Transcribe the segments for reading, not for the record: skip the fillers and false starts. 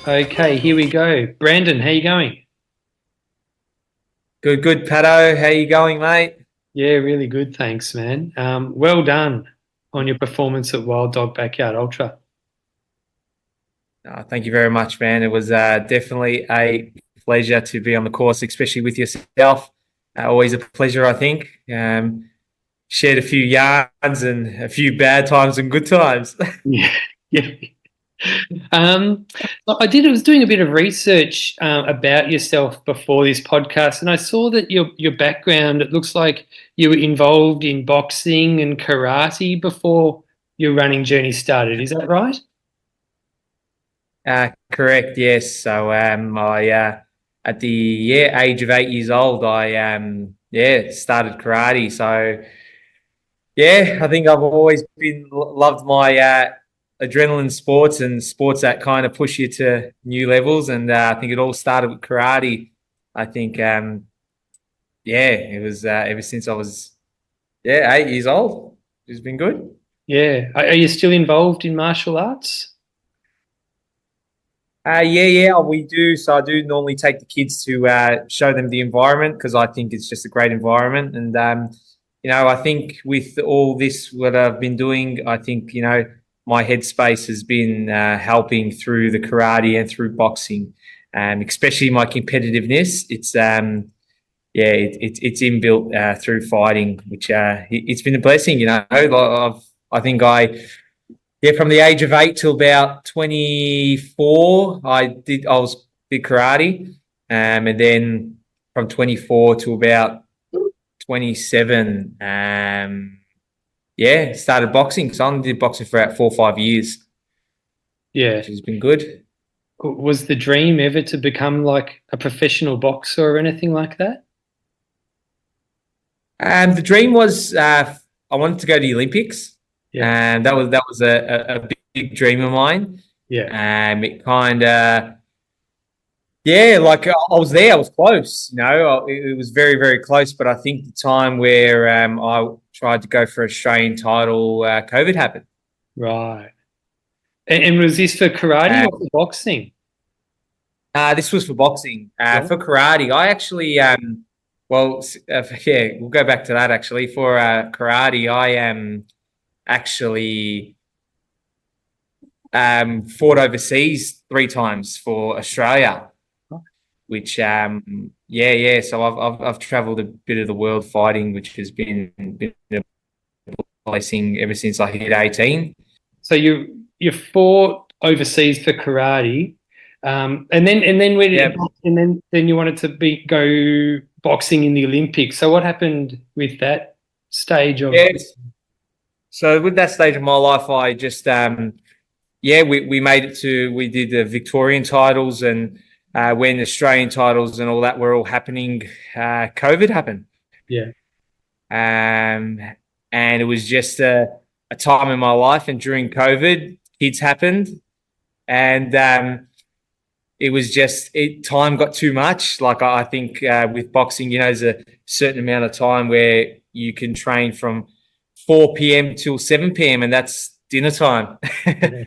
Okay, here we go. Brandon, how you going? Good, Pato. How you going, mate? Yeah, really good, thanks, man. Well done on your performance at Wild Dog Backyard Ultra. Thank you very much, man. It was definitely a pleasure to be on the course, especially with yourself. Always a pleasure, I think. Shared a few yarns and a few bad times and good times. Yeah, yeah. Um, I was doing a bit of research about yourself before this podcast, and I saw that your background. It looks like you were involved in boxing and karate before your running journey started. Is that right? Correct, yes. So I at the age of 8 years old, I started karate. So yeah, I think I've always been loved my adrenaline sports and sports that kind of push you to new levels. And I think it all started with karate. I think, it was ever since I was 8 years old. It's been good. Yeah. Are you still involved in martial arts? We do. So I do normally take the kids to show them the environment because I think it's just a great environment. And I think with all this what I've been doing, I think my headspace has been helping through the karate and through boxing, especially my competitiveness. It's inbuilt through fighting, which it's been a blessing. I think from the age of 8 till about 24, I was did karate, and then from 24 to about 27, started boxing. So I did boxing for about 4 or 5 years, Yeah. which has been good. Was the dream ever to become like a professional boxer or anything like that? The dream was I wanted to go to the Olympics, Yeah. and that was a big dream of mine. Yeah. It kind of like I was there, I was close. It was very very close. But I think the time where I tried to go for Australian title, COVID happened. Right. And was this for karate Uh, or for boxing? this was for boxing. Right. For karate, I actually we'll go back to that actually. For karate, I actually fought overseas 3 times for Australia, which so I've travelled a bit of the world fighting, which has been a blessing ever since I hit 18. So you fought overseas for karate, and then where did Yep. and then you wanted to go boxing in the Olympics. So what happened with that stage of? Yes. So with that stage of my life, I just we made it to, we did the Victorian titles, and when Australian titles and all that were all happening, COVID happened. Yeah. Um, and it was just a time in my life. And during COVID, kids happened, and it was just time got too much. Like I think with boxing, there's a certain amount of time where you can train from 4 p.m. till 7 p.m. and that's dinner time. Yeah.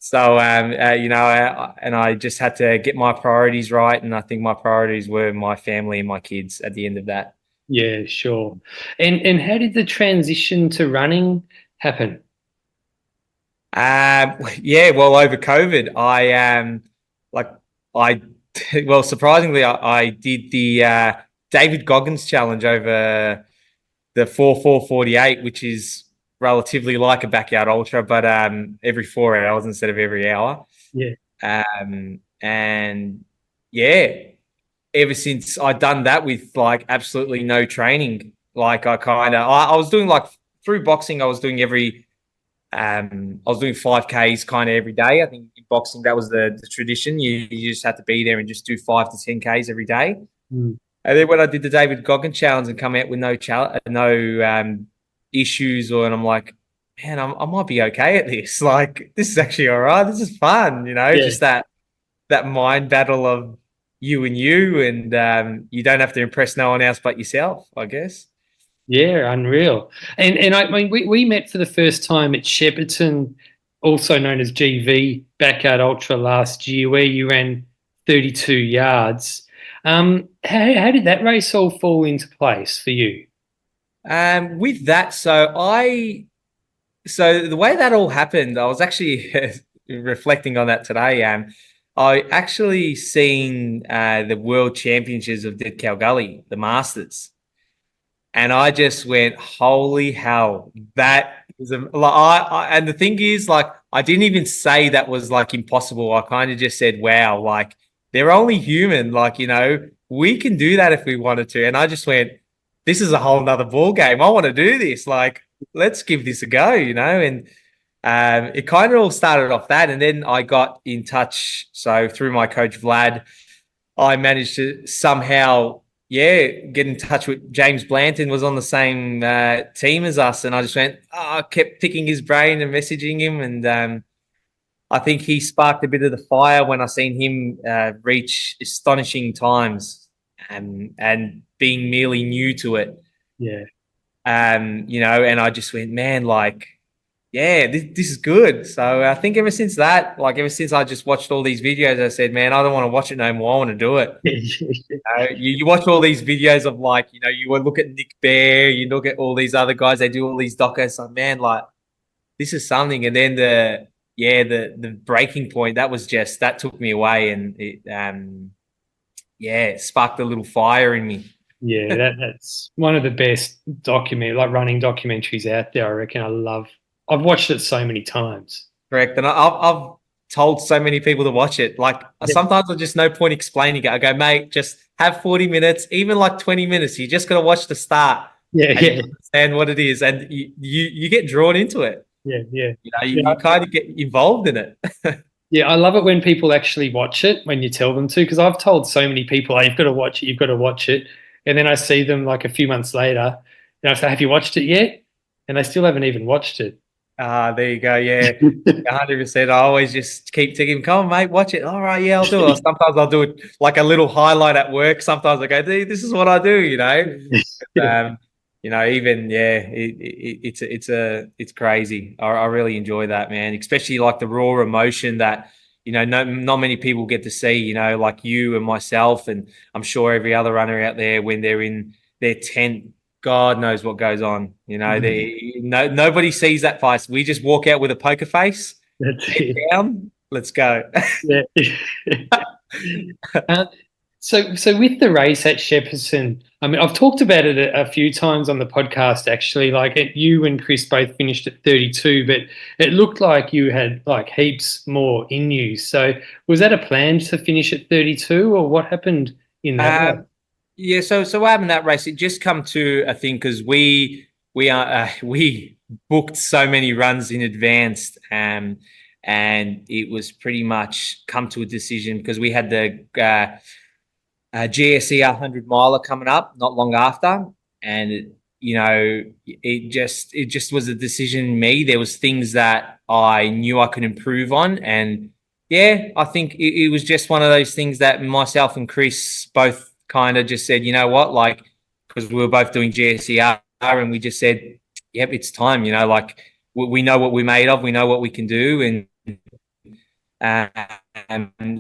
So, and I just had to get my priorities right. And I think my priorities were my family and my kids at the end of that. Yeah, sure. And how did the transition to running happen? Well, over COVID, like, I, well, surprisingly, I did the David Goggins challenge over the 4:48, which is relatively like a backyard ultra, but every 4 hours instead of every hour. Yeah. And yeah, ever since I'd done that with like absolutely no training, like I was doing like through boxing, I was doing 5Ks kind of every day. I think in boxing that was the tradition. You just had to be there and just do 5 to 10Ks every day. Mm. And then when I did the David Goggins challenge and come out with no issues, and I'm like, man, I might be okay at this. Like, this is actually all right. This is fun, Yeah. just that mind battle of you and you, and you don't have to impress no one else but yourself, I guess. Yeah, unreal. And I mean, we met for the first time at Shepparton also known as GV Backyard Ultra last year, where you ran 32 yards. How did that race all fall into place for you? With that, so the way that all happened, I was actually reflecting on that today. I actually seen the World Championships of Dead Cow Gully, the Masters, and I just went, "Holy hell!" That is and the thing is, like, I didn't even say that was like impossible. I kind of just said, "Wow!" Like, they're only human. Like, we can do that if we wanted to. And I just went, "This is a whole nother ball game. I want to do this. Like, let's give this a go." And it kind of all started off that, and then I got in touch. So through my coach Vlad, I managed to somehow, get in touch with James Blanton. Was on the same team as us, and I just went. I kept picking his brain and messaging him, and I think he sparked a bit of the fire when I seen him reach astonishing times, and being merely new to it. Yeah. And I just went, man, like, yeah, this is good. So I think ever since that, like ever since I just watched all these videos, I said, man, I don't want to watch it no more. I want to do it. You watch all these videos of, like, you would look at Nick Bear, you look at all these other guys, they do all these docos. Like, man, like, this is something. And then the breaking point, that took me away, and it sparked a little fire in me. Yeah, that's one of the best running documentaries out there. I reckon. I've watched it so many times. Correct. And I've told so many people to watch it. Like, sometimes there's just no point explaining it. I go, mate, just have 40 minutes, even like 20 minutes. You just got to watch the start. Yeah, and you understand what it is, and you get drawn into it. Yeah. You kind of get involved in it. Yeah, I love it when people actually watch it when you tell them to, because I've told so many people, "Oh, you've got to watch it, you've got to watch it." And then I see them like a few months later, and I say, "Have you watched it yet?" And they still haven't even watched it. There you go. Yeah, 100%. I always just keep thinking, come on, mate, watch it. All right, yeah, I'll do it. Sometimes I'll do it like a little highlight at work. Sometimes I go, this is what I do. It's crazy. I really enjoy that, man. Especially like the raw emotion that not many people get to see. Like you and myself, and I'm sure every other runner out there, when they're in their tent, God knows what goes on. Nobody sees that face. We just walk out with a poker face. That's it. Down. Let's go. Yeah. So with the race at Shepparton, I mean, I've talked about it a few times on the podcast, actually. Like, you and Chris both finished at 32, but it looked like you had like heaps more in you. So was that a plan to finish at 32, or what happened in that one? Yeah, so what happened in that race? It just come to a thing because we booked so many runs in advance, and it was pretty much come to a decision because we had the GSER 100 miler coming up not long after, and it just was a decision in me. There was things that I knew I could improve on, and yeah, I think it was just one of those things that myself and Chris both kind of just said, you know what, like, because we were both doing GSER, and we just said, yep, it's time. Like, we know what we're made of, we know what we can do, and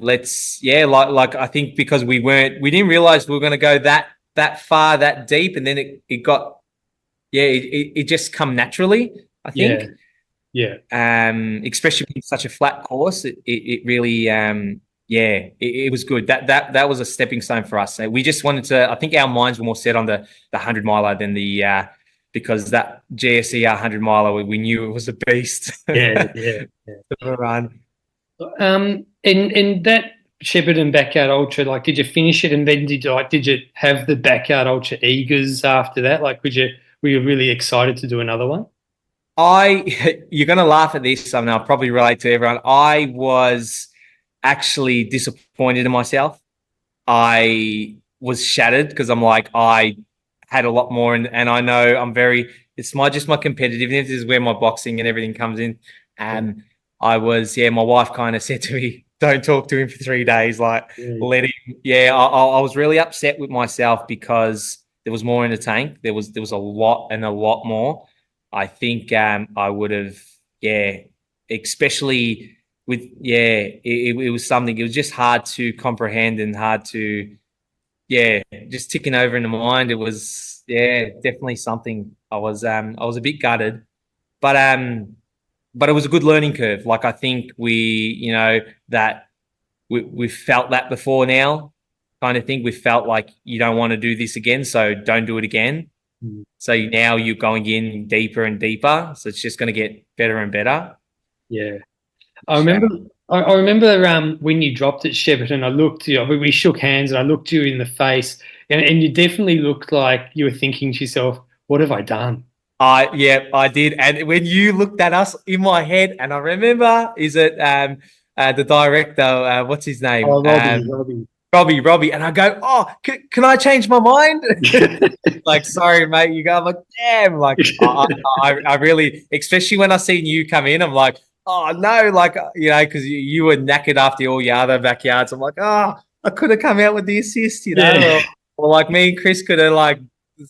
let's, like I think because we didn't realize we were going to go that far, that deep, and then it got, it just come naturally, I think. Yeah. Especially being such a flat course, it really, it was good. That was a stepping stone for us. So we just wanted to, I think our minds were more set on the 100 miler than because that GSER 100 miler, we knew it was a beast. Yeah. Run. And that Shepparton Backyard Ultra, like, did you finish it, and then did you have the Backyard Ultra Eagers after that? Like, were you really excited to do another one? You're going to laugh at this, and I'll probably relate to everyone. I was actually disappointed in myself. I was shattered because I'm like, I had a lot more, and I know it's my competitiveness is where my boxing and everything comes in. And my wife kind of said to me, don't talk to him for 3 days. Like, let him. Yeah, I was really upset with myself because there was more in the tank. There was a lot and a lot more. I think I would have, especially with, it was something, it was just hard to comprehend and hard to, just ticking over in the mind. It was, definitely something. I was a bit gutted, but it was a good learning curve. Like, I think that we've felt that before now, kind of thing. We felt like you don't want to do this again, so don't do it again. So now you're going in deeper and deeper. So it's just going to get better and better. Yeah. I remember. I remember when you dropped at Shepparton. I looked you. We shook hands, and I looked you in the face, and you definitely looked like you were thinking to yourself, "What have I done?" I did. And when you looked at us, in my head, and I remember, is it the director? What's his name? Oh, Robbie. Robbie. And I go, oh, can I change my mind? Like, sorry, mate. You go, I'm like, damn. Like, I really, especially when I seen you come in, I'm like, oh no, like, because you were knackered after all your other backyards. I'm like, oh, I could have come out with the assist, Yeah. or like me and Chris could have, like,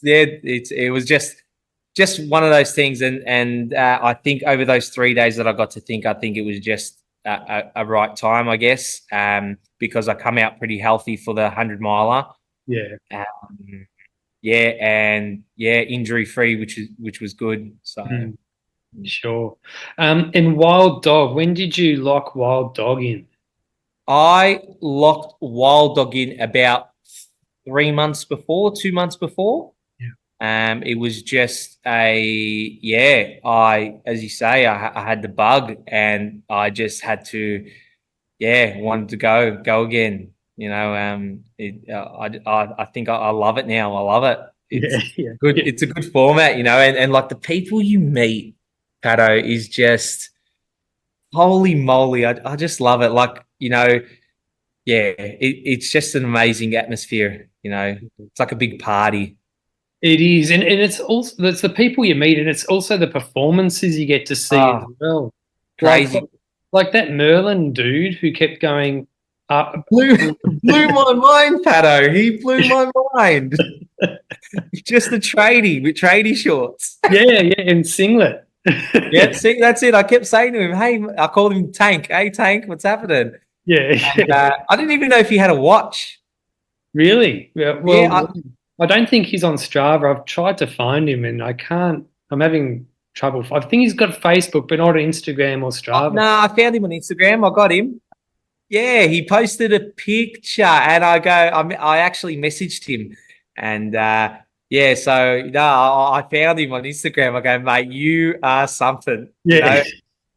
it was just one of those things. And I think over those 3 days that I got to think, I think it was just a right time, I guess, because I come out pretty healthy for the 100-miler. Yeah. Injury free, which was good. So Sure. And Wild Dog, when did you lock Wild Dog in? I locked Wild Dog in about 2 months before. It was just as you say, I had the bug, and I just had to, wanted to go again. I think I love it now. I love it. It's good. It's a good format, and like the people you meet, Pato, is just holy moly. I just love it. Like, it's just an amazing atmosphere. It's like a big party. It is, and it's the people you meet, and it's also the performances you get to see as well. Crazy. Like that Merlin dude who kept going up. Blew my mind, Pato. He blew my mind. Just a tradie with tradie shorts. Yeah, and singlet. Yeah, see, that's it. I kept saying to him, hey, I called him Tank. Hey, Tank, what's happening? Yeah. And, I didn't even know if he had a watch. Really? Well, I don't think he's on Strava. I've tried to find him, and I can't. I'm having trouble. I think he's got Facebook, but not Instagram or Strava. No, I found him on Instagram. I got him. Yeah, he posted a picture, and I actually messaged him, and so no, I found him on Instagram. I go, mate, you are something. Yeah.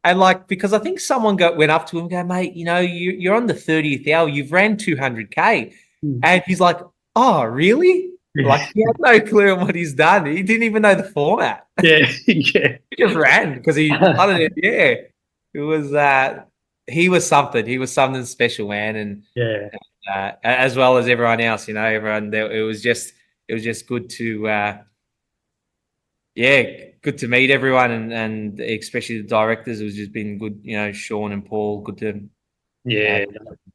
And like, because I think someone went up to him and go, mate, you're on the 30th hour. You've ran 200K. And he's like, oh, really? Like, he had no clue on what he's done. He didn't even know the format. Yeah. He just ran because I don't know. Yeah. It was, he was something. He was something special, man. And as well as everyone else, everyone there. It was just good to, good to meet everyone, and especially the directors. It was just been good, Sean and Paul, good to them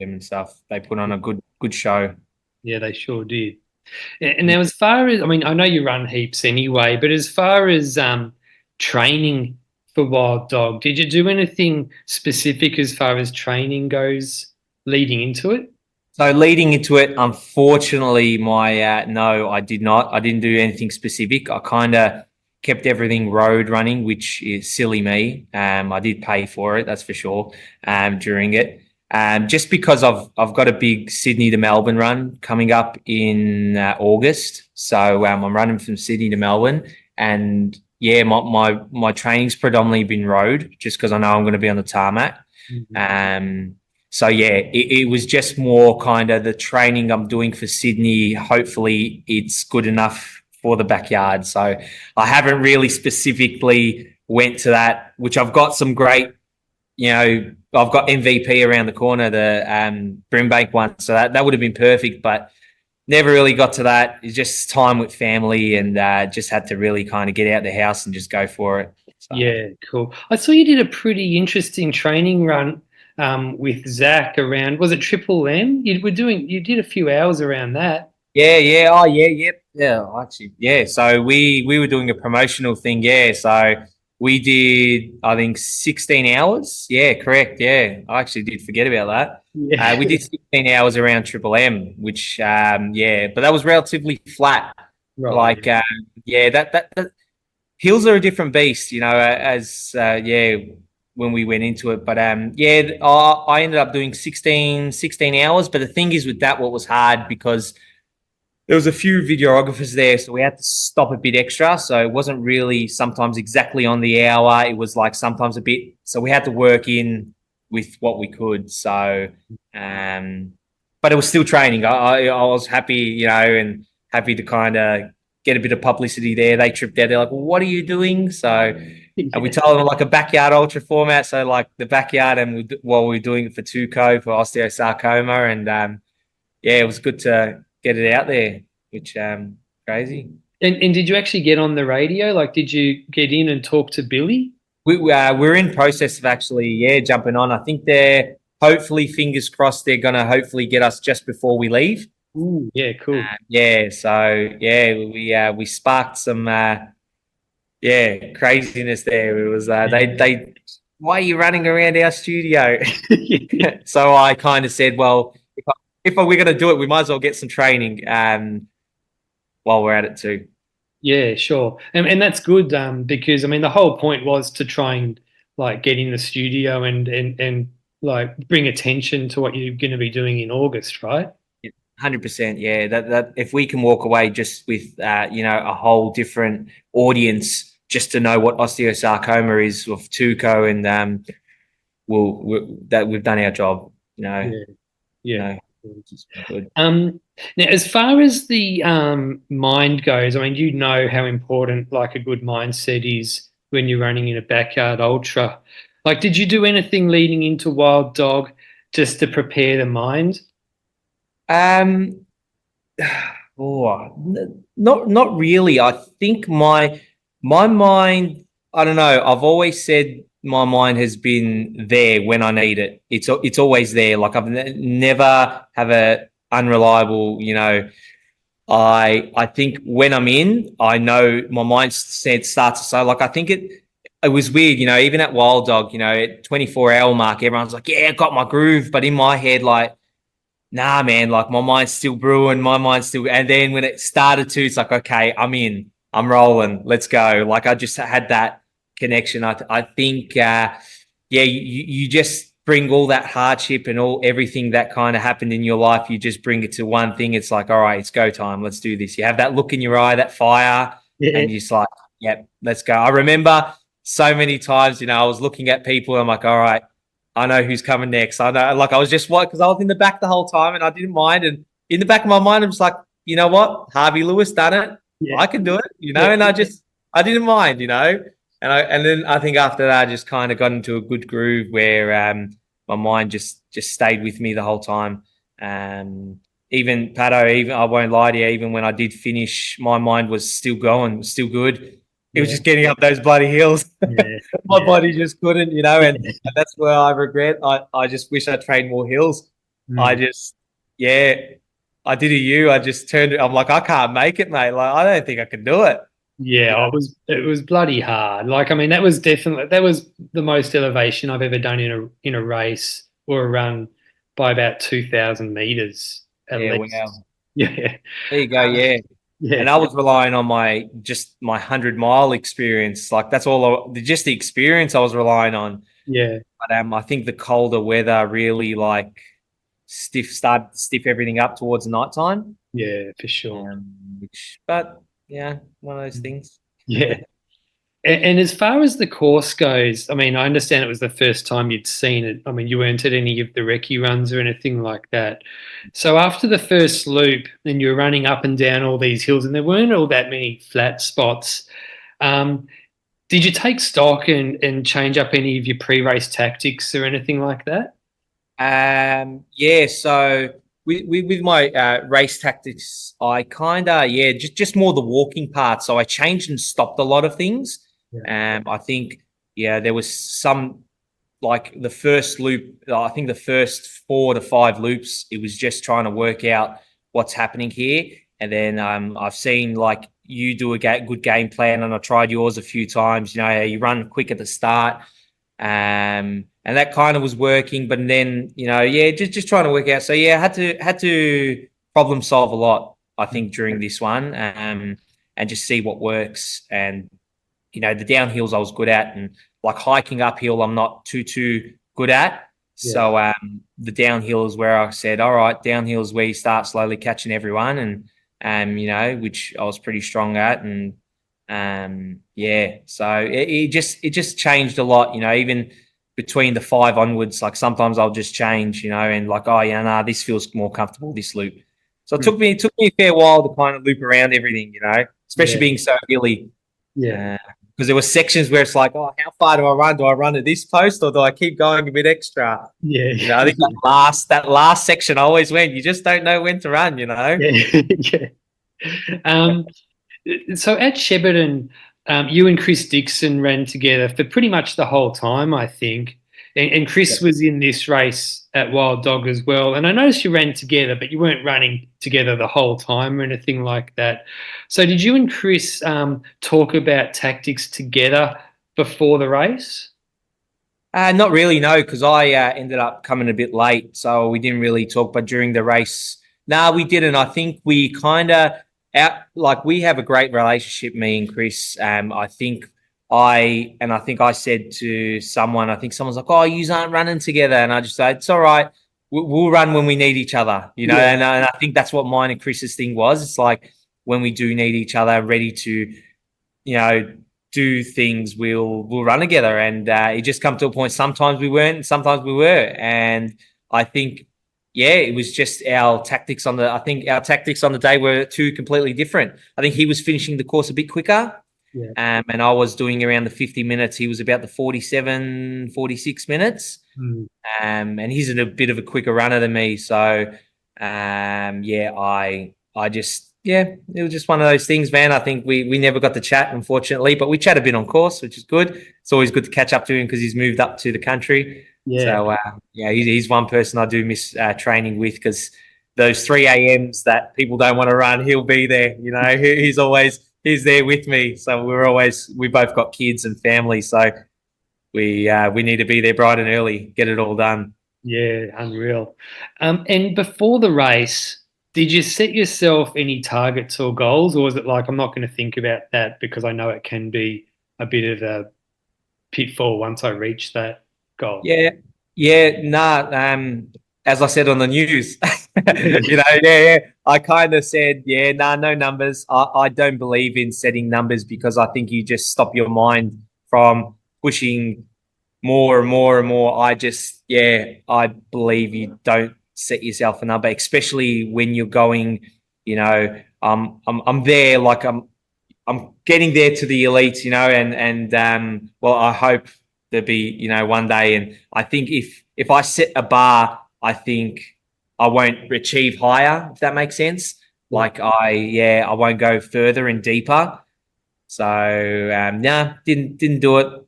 and stuff. They put on a good show. Yeah, they sure did. And now, as far as, I mean, I know you run heaps anyway, but as far as training for Wild Dog, did you do anything specific as far as training goes leading into it? So leading into it, unfortunately, no, I did not. I didn't do anything specific. I kind of kept everything road running, which is silly me. I did pay for it, that's for sure, during it. Just because I've got a big Sydney to Melbourne run coming up in August. So I'm running from Sydney to Melbourne, and my training's predominantly been road, just because I know I'm going to be on the tarmac. It was just more kind of the training I'm doing for Sydney. Hopefully it's good enough for the backyard. So I haven't really specifically went to that, which I've got some great, I've got MVP around the corner, the Brimbank one. So that would have been perfect, but never really got to that. It's just time with family, and just had to really kind of get out the house and just go for it. So. Yeah, cool. I saw you did a pretty interesting training run with Zach around, was it Triple M? You did a few hours around that. Yeah. Oh, yeah. Yep. Yeah, actually, yeah. So we were doing a promotional thing. Yeah. So We did, I think, 16 hours. Yeah, correct. Yeah, I actually did forget about that. Yeah. We did 16 hours around Triple M, which, yeah, but that was relatively flat. Right. Like, yeah, that hills are a different beast, yeah, when we went into it. But yeah, I ended up doing 16 hours. But the thing is with that, what was hard because there was a few videographers there, so we had to stop a bit extra. So it wasn't really sometimes exactly on the hour. It was like sometimes a bit. So we had to work in with what we could. So, but it was still training. I was happy, and happy to kind of get a bit of publicity there. They tripped out. They're like, well, "What are you doing?" So, and we told them like a backyard ultra format. So like the backyard, and while we were doing it for Tuco for osteosarcoma, and yeah, it was good to get it out there, which crazy. And did you actually get on the radio? Like, did you get in and talk to Billy? We're in process of actually, yeah, jumping on. I think they're hopefully, fingers crossed, they're gonna hopefully get us just before we leave. Ooh, yeah, cool. Yeah, so yeah, we sparked some yeah, craziness there. It was they why are you running around our studio? So I kind of said, well, if we're gonna do it, we might as well get some training while we're at it too. Yeah, sure. And that's good because I mean the whole point was to try and like get in the studio and like bring attention to what you're going to be doing in August, right? 100%. Yeah, that if we can walk away just with a whole different audience just to know what osteosarcoma is of Tuco, and that we've done our job. Yeah, yeah. Which is good. Now, as far as the mind goes, I mean, you know how important like a good mindset is when you're running in a backyard ultra. Like, did you do anything leading into Wild Dog just to prepare the mind? Um, not really. I think my mind. I don't know. I've always said my mind has been there when I need it. It's always there. Like I've never have a unreliable. I think when I'm in, I know my mind starts to say like I think it was weird. Even at Wild Dog, at 24-hour mark, everyone's like, yeah, I got my groove, but in my head, like, nah, man, like my mind's still brewing, my mind's still. And then when it started to, it's like, okay, I'm in, I'm rolling, let's go. Like I just had that connection. I think, yeah, you just bring all that hardship and everything that kind of happened in your life. You just bring it to one thing. It's like, all right, it's go time. Let's do this. You have that look in your eye, that fire, Yeah, and you're just like, yep, let's go. I remember so many times, I was looking at people. I'm like, all right, I know who's coming next. I know, like, I was just what because I was in the back the whole time and I didn't mind. And in the back of my mind, I'm just like, you know what, Harvey Lewis done it. yeah, I can do it, yeah, and I didn't mind, and then I think after that, I just kind of got into a good groove where my mind just stayed with me the whole time. Even Pato, even I won't lie to you, even when I did finish, my mind was still going, still good. It was yeah, just getting up those bloody hills. yeah, My yeah. body just couldn't, and that's where I regret. I just wish I trained more hills. I Mm. just, yeah, I did a U. I just turned it. I'm like, I can't make it, mate. Like, I don't think I can do it. Yeah, it was bloody hard. Like, I mean, that was the most elevation I've ever done in a race or a run by about 2,000 meters at Yeah, least. wow. Yeah, There you go. Yeah. yeah, And I was relying on my 100-mile experience. Like that's all, just the experience I was relying on. yeah, But I think the colder weather really like started to stiff everything up towards nighttime. yeah, for sure. But yeah, one of those things. Yeah. And as far as the course goes, I mean, I understand it was the first time you'd seen it. I mean, you weren't at any of the recce runs or anything like that. So after the first loop, and you're running up and down all these hills, and there weren't all that many flat spots. Um, did you take stock and change up any of your pre-race tactics or anything like that? Yeah. So with my race tactics, I kind of just more the walking part. So I changed and stopped a lot of things. Yeah. I think there was some like the first loop. I think the first 4 to 5 loops, it was just trying to work out what's happening here. And then I've seen like you do a good game plan, and I tried yours a few times. You know, you run quick at the start, and that kind of was working. But then, you know, yeah, just trying to work out. So yeah, had to problem solve a lot, I think, during this one, and just see what works. And you know, the downhills I was good at, and like hiking uphill, I'm not too good at. Yeah. So the downhill is where I said, all right, downhill is where you start slowly catching everyone, and you know, which I was pretty strong at, and yeah, so it just changed a lot, you know, even between the 5 onwards. Like sometimes I'll just change, you know, and like, oh yeah, nah, this feels more comfortable, this loop. So it took me a fair while to kind of loop around everything, you know, especially Yeah. being so hilly. Yeah. Because there were sections where it's like, oh, how far do I run? Do I run at this post, or do I keep going a bit extra? Yeah. You know, I think that last section I always went. You just don't know when to run, you know. Yeah. Yeah. Um, so at Shepparton, you and Chris Dixon ran together for pretty much the whole time, I think. And Chris was in this race at Wild Dog as well. And I noticed you ran together, but you weren't running together the whole time or anything like that. So did you and Chris talk about tactics together before the race? Not really, no, because I ended up coming a bit late, so we didn't really talk. But during the race, no, we didn't. I think we kind of we have a great relationship, me and Chris. I think I said to someone, I think someone's like, "Oh, you aren't running together," and I just said, "It's all right. We'll run when we need each other," you know. Yeah. And I think that's what mine and Chris's thing was. It's like when we do need each other, ready to, you know, do things, we'll run together. And it just come to a point. Sometimes we weren't, and sometimes we were. And I think, yeah, it was just our tactics on the. I think our tactics on the day were two completely different. I think he was finishing the course a bit quicker. Yeah. And I was doing around the 50 minutes. He was about the 47, 46 minutes. Mm. And he's a bit of a quicker runner than me. So, yeah, I just, yeah, it was just one of those things, man. I think we never got to chat, unfortunately, but we chat a bit on course, which is good. It's always good to catch up to him because he's moved up to the country. Yeah. So, yeah, he's one person I do miss training with, because those 3 a.m.s that people don't want to run, he'll be there. You know, he's there with me. So we both got kids and family. So we need to be there bright and early, get it all done. Yeah, unreal. And before the race, did you set yourself any targets or goals, or was it like, I'm not going to think about that because I know it can be a bit of a pitfall once I reach that goal? Yeah, nah. As I said on the news, you know, yeah. I kind of said, yeah, nah, no numbers. I don't believe in setting numbers, because I think you just stop your mind from pushing more and more and more. I believe you don't set yourself a number, especially when you're going, you know, I'm there, like I'm getting there to the elites, you know, and well, I hope there'll be, you know, one day. And I think if I set a bar, I think I won't achieve higher, if that makes sense. Like I won't go further and deeper. So nah, didn't do it.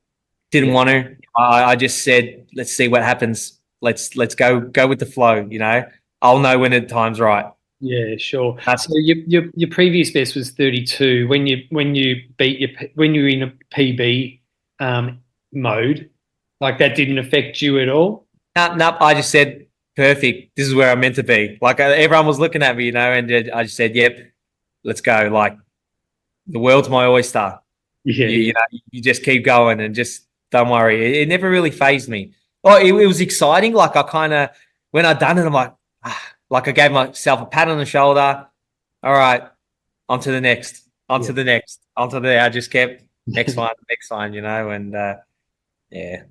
Didn't want to. I just said, let's see what happens. Let's go with the flow. You know, I'll know when the time's right. Yeah, sure. So your previous best was 32. When you when you were in a PB mode, like that didn't affect you at all? No, I just said, perfect. This is where I'm meant to be. Like everyone was looking at me, you know, and I just said, yep, let's go. Like the world's my oyster. Yeah. You know, you just keep going and just don't worry. It never really fazed me. Oh, it was exciting. Like I kind of, when I done it, I'm like I gave myself a pat on the shoulder. All right, on to the next, I just kept next one, you know, and yeah.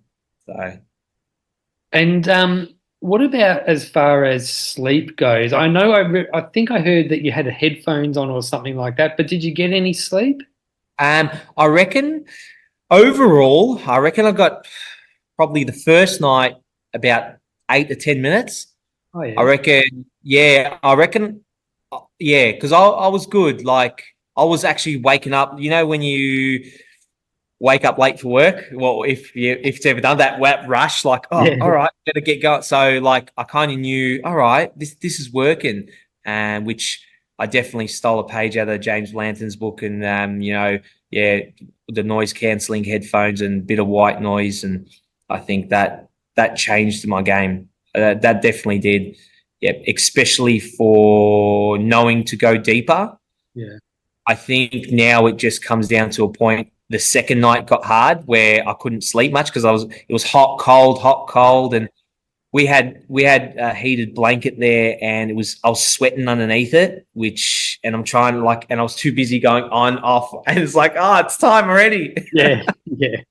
So. And what about as far as sleep goes? I know I think I heard that you had headphones on or something like that, but did you get any sleep? I reckon overall, I got probably the first night about 8 to 10 minutes. Oh yeah. I reckon, yeah, because I was good. Like I was actually waking up. You know, when you wake up late for work, well, if it's ever done that rush, like, oh, yeah. All right, gotta get going. So like I kind of knew, all right, this is working, which I definitely stole a page out of James Blanton's book, and the noise cancelling headphones and bit of white noise, and I think that changed my game. That definitely did. Yeah, especially for knowing to go deeper. Yeah. I think now it just comes down to a point. The second night got hard where I couldn't sleep much because it was hot, cold, and we had a heated blanket there, and I was sweating underneath it, and I'm trying and I was too busy going on, off, and it's like, oh, it's time already. Yeah. Yeah.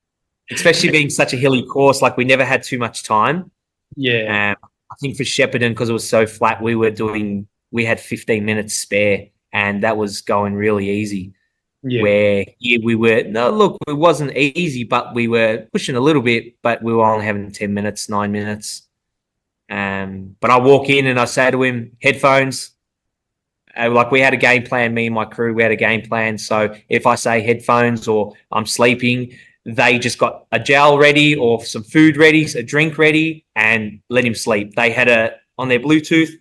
Especially being such a hilly course, like we never had too much time. Yeah. I think for Shepparton, because it was so flat, we had 15 minutes spare, and that was going really easy. Yeah. Where we were, no, look, it wasn't easy, but we were pushing a little bit, but we were only having 10 minutes, 9 minutes. But I walk in and I say to him, headphones. Like we had a game plan, me and my crew, we had a game plan. So if I say headphones or I'm sleeping, they just got a gel ready or some food ready, a drink ready, and let him sleep. They had on their Bluetooth,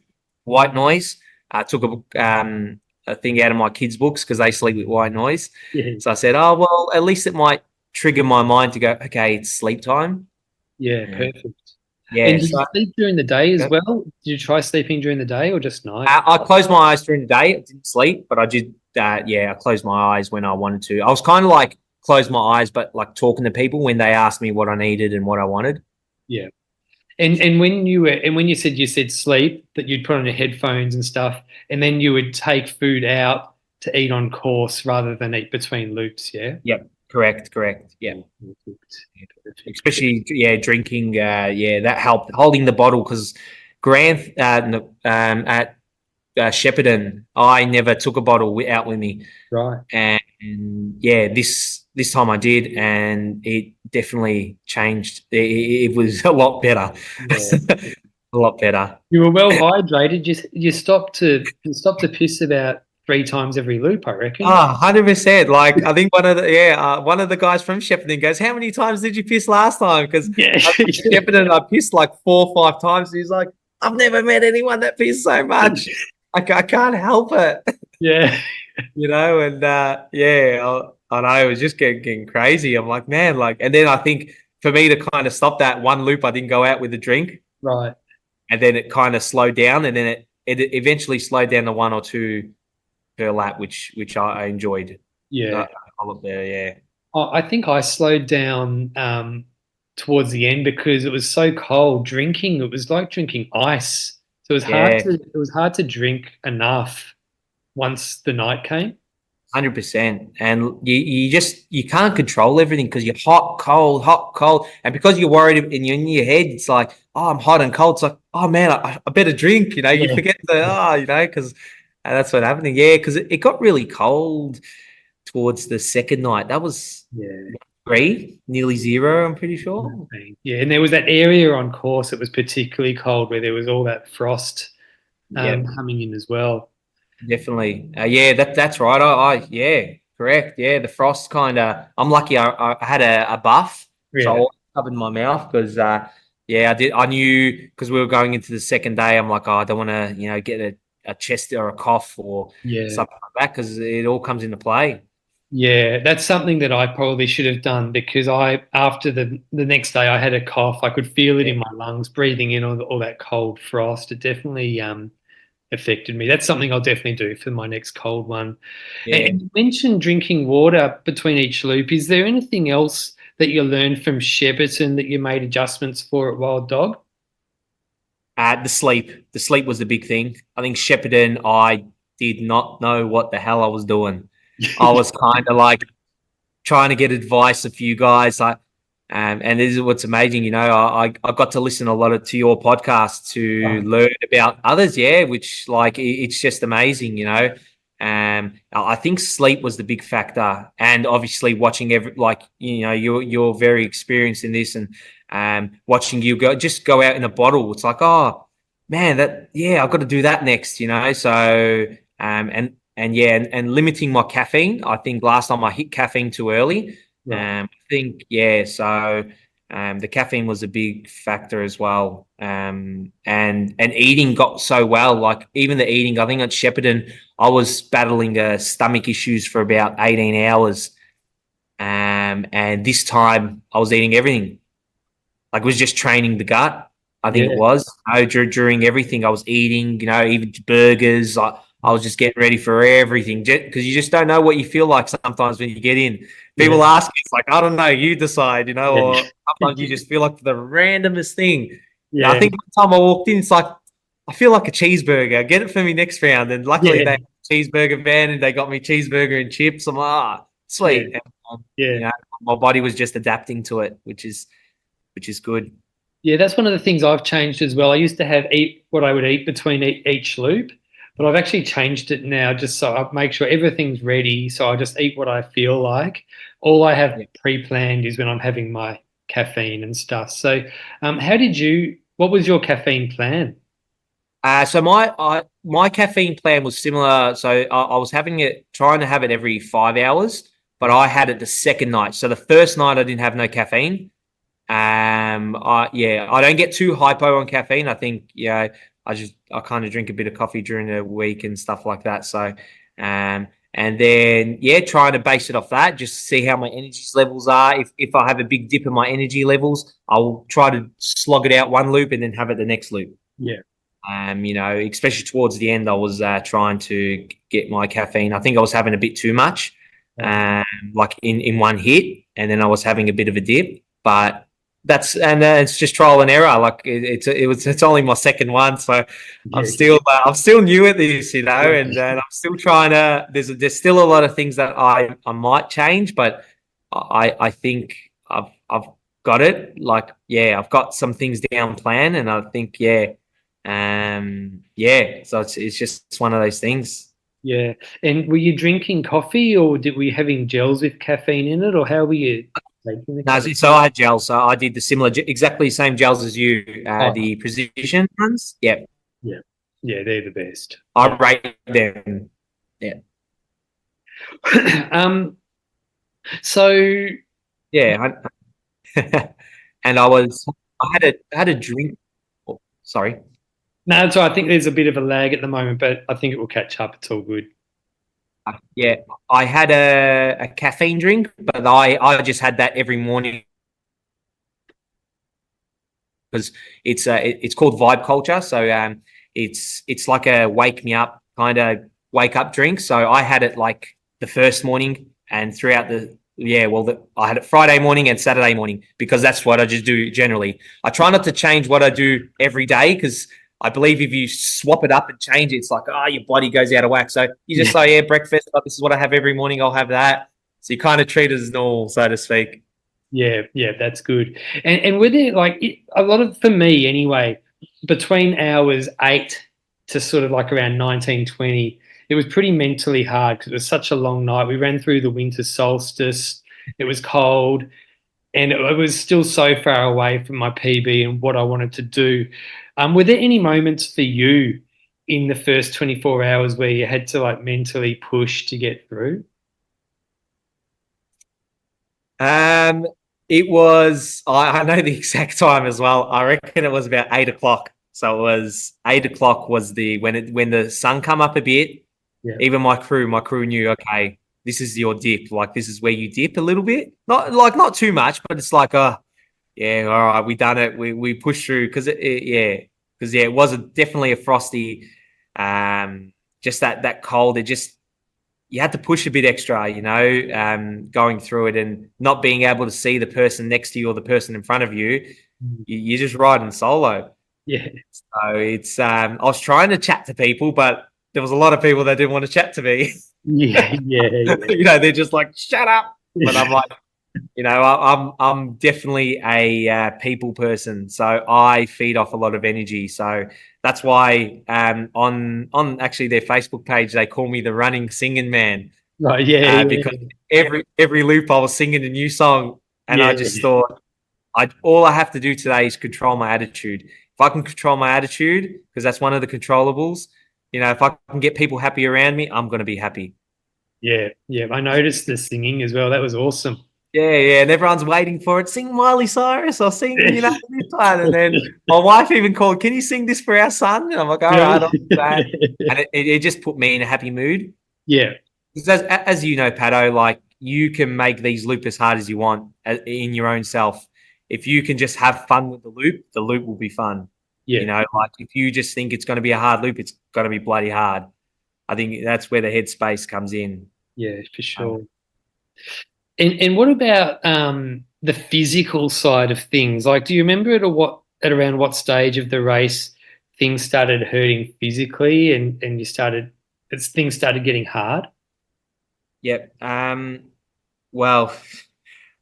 white noise. I took a thing out of my kids' books because they sleep with white noise. Yeah. So I said, oh, well, at least it might trigger my mind to go, okay, it's sleep time. Yeah. Perfect. Yeah. And did you sleep during the day as well? Did you try sleeping during the day or just night? I closed my eyes during the day. I didn't sleep, but I did. I closed my eyes when I wanted to. I was kind of like closed my eyes, but like talking to people when they asked me what I needed and what I wanted. Yeah. And when you said sleep, that you'd put on your headphones and stuff, and then you would take food out to eat on course rather than eat between loops, yeah? Yep, correct. Yeah. Especially drinking. That helped holding the bottle because Grant at Shepparton, I never took a bottle out with me. Right. And this time I did, and it definitely changed. It was a lot better. Yeah. A lot better. You were well hydrated. You stopped to piss about 3 times every loop, I reckon. 100%. Like I think one of the guys from Shepparton goes, "How many times did you piss last time?" Because Shepparton, I pissed like 4 or 5 times. He's like, "I've never met anyone that pissed so much. I can't help it." Yeah. And I know it was just getting crazy. I'm like, man, and then I think for me to kind of stop that one loop, I didn't go out with a drink. Right. And then it kind of slowed down, and then it eventually slowed down to 1 or 2 per lap, which I enjoyed. Yeah. I love there, yeah. I think I slowed down towards the end because it was so cold. Drinking, it was like drinking ice. So it was hard to drink enough once the night came. 100%. And you can't control everything because you're hot, cold. And because you're worried and you're in your head, it's like, oh, I'm hot and cold. It's like, oh man, I better drink, you forget because that's what happened. Yeah, because it got really cold towards the second night. That was 3, nearly 0, I'm pretty sure. Yeah, and there was that area on course that was particularly cold where there was all that frost coming in as well. Definitely. That's right. Correct. Yeah, the frost kind of, I'm lucky I had a buff, so I covered my mouth because, I knew because we were going into the second day, I'm like, oh, I don't want to, get a chest or a cough or something like that because it all comes into play. Yeah, that's something that I probably should have done because after the next day I had a cough. I could feel it in my lungs, breathing in all that cold frost. It definitely affected me. That's something I'll definitely do for my next cold one. Yeah. And you mentioned drinking water between each loop. Is there anything else that you learned from Shepparton that you made adjustments for at Wild Dog? The sleep. The sleep was the big thing. I think Shepparton, I did not know what the hell I was doing. I was kind of like trying to get advice of you guys. And this is what's amazing, I got to listen a lot to your podcast to learn about others, which it's just amazing, I think sleep was the big factor, and obviously watching you're very experienced in this, and watching you go out in a bottle, it's like, oh man, I've got to do that next, so and limiting my caffeine. I think last time I hit caffeine too early. I think, so The caffeine was a big factor as well. And eating got so well. Like even the eating, I think at Shepparton, I was battling stomach issues for about 18 hours. And this time I was eating everything. Like it was just training the gut. I think it Yeah, was. During everything I was eating, even burgers. I was just getting ready for everything because you just don't know what you feel like sometimes when you get in. yeah, People ask me, it's like, I don't know, you decide, yeah, or sometimes you just feel like the randomest thing. I yeah, think one time I walked in, it's like, I feel like a cheeseburger. Get it for me next round. And luckily they yeah, had a cheeseburger van and they got me cheeseburger and chips. I'm like, yeah, sweet. And, yeah. my body was just adapting to it, which is good. Yeah, that's one of the things I've changed as well. I used to have eat what I would eat between each loop, but I've actually changed it now just so I make sure everything's ready. So I just eat what I feel like. All I have Yeah. pre-planned is when I'm having my caffeine and stuff. So, what was your caffeine plan? So my caffeine plan was similar. So I was trying to have it every 5 hours, but I had it the second night. So the first night I didn't have no caffeine. I don't get too hypo on caffeine. I think I kind of drink a bit of coffee during the week and stuff like that. So, and then trying to base it off that, just see how my energy levels are. If I have a big dip in my energy levels, I'll try to slog it out one loop and then have it the next loop. Yeah, Especially towards the end, I was trying to get my caffeine. I think I was having a bit too much, right. like in one hit, and then I was having a bit of a dip. But it's just trial and error. Like it's only my second one, so Yeah, I'm still new at this, and yeah, I'm still trying to. There's still a lot of things that I might change, but I think I've got it. Like I've got some things down plan, and I think so it's just one of those things. yeah. And were you drinking coffee or were you having gels with caffeine in it, or how were you taking the No, caffeine? so I had gels. So I did the similar, exactly the same gels as you, Oh, the precision ones. Yeah, yeah, yeah, they're the best. I Yeah. rate them. Yeah, um, so yeah. And I had a drink. Oh, sorry. no, so I think there's a bit of a lag at the moment, but I think it will catch up. It's all good. Yeah, I had a caffeine drink, but I just had that every morning because it's called Vibe Culture. So it's like a wake me up kind of wake up drink. So I had it like the first morning and throughout I had it Friday morning and Saturday morning because that's what I just do generally. I try not to change what I do every day because I believe if you swap it up and change it, it's like your body goes out of whack. So you just Yeah, say breakfast. This is what I have every morning. I'll have that. So you kind of treat it as normal, so to speak. yeah, yeah. That's good. And with it, like a lot of for me anyway, between hours 8 to sort of like around 19:20, it was pretty mentally hard because it was such a long night. We ran through the winter solstice. It was cold, and it was still so far away from my PB and what I wanted to do. Were there any moments for you in the first 24 hours where you had to like mentally push to get through? Um, it was. I know the exact time as well. I reckon it was about 8 o'clock. So it was 8 o'clock was when the sun come up a bit. Yeah. Even my crew knew. Okay, this is your dip. Like this is where you dip a little bit. Not too much, but it's like yeah, all right, we done it. We pushed through because it was definitely a frosty. Just that cold. It just you had to push a bit extra, going through it and not being able to see the person next to you or the person in front of you. You're just riding solo. Yeah. So it's I was trying to chat to people, but there was a lot of people that didn't want to chat to me. Yeah. Yeah. They're just like, shut up. But I'm Yeah. like, I'm definitely a people person, so I feed off a lot of energy. So that's why on actually their Facebook page they call me the running singing man Right. Yeah. because Yeah. every loop I was singing a new song, and I just Yeah. thought all I have to do today is control my attitude. If I can control my attitude, because that's one of the controllables, if I can get people happy around me, I'm going to be happy. Yeah. Yeah. I noticed the singing as well. That was awesome. Yeah, and everyone's waiting for it. Sing Miley Cyrus or sing, this one. And then my wife even called, can you sing this for our son? And I'm like, all right, I'll do that. And it just put me in a happy mood. Yeah. Because as you know, Pato, like you can make these loop as hard as you want in your own self. If you can just have fun with the loop will be fun. Yeah. Like if you just think it's going to be a hard loop, it's going to be bloody hard. I think that's where the headspace comes in. Yeah, for sure. And what about the physical side of things? Like, do you remember at around what stage of the race things started hurting physically, and things started getting hard? Yep. Well,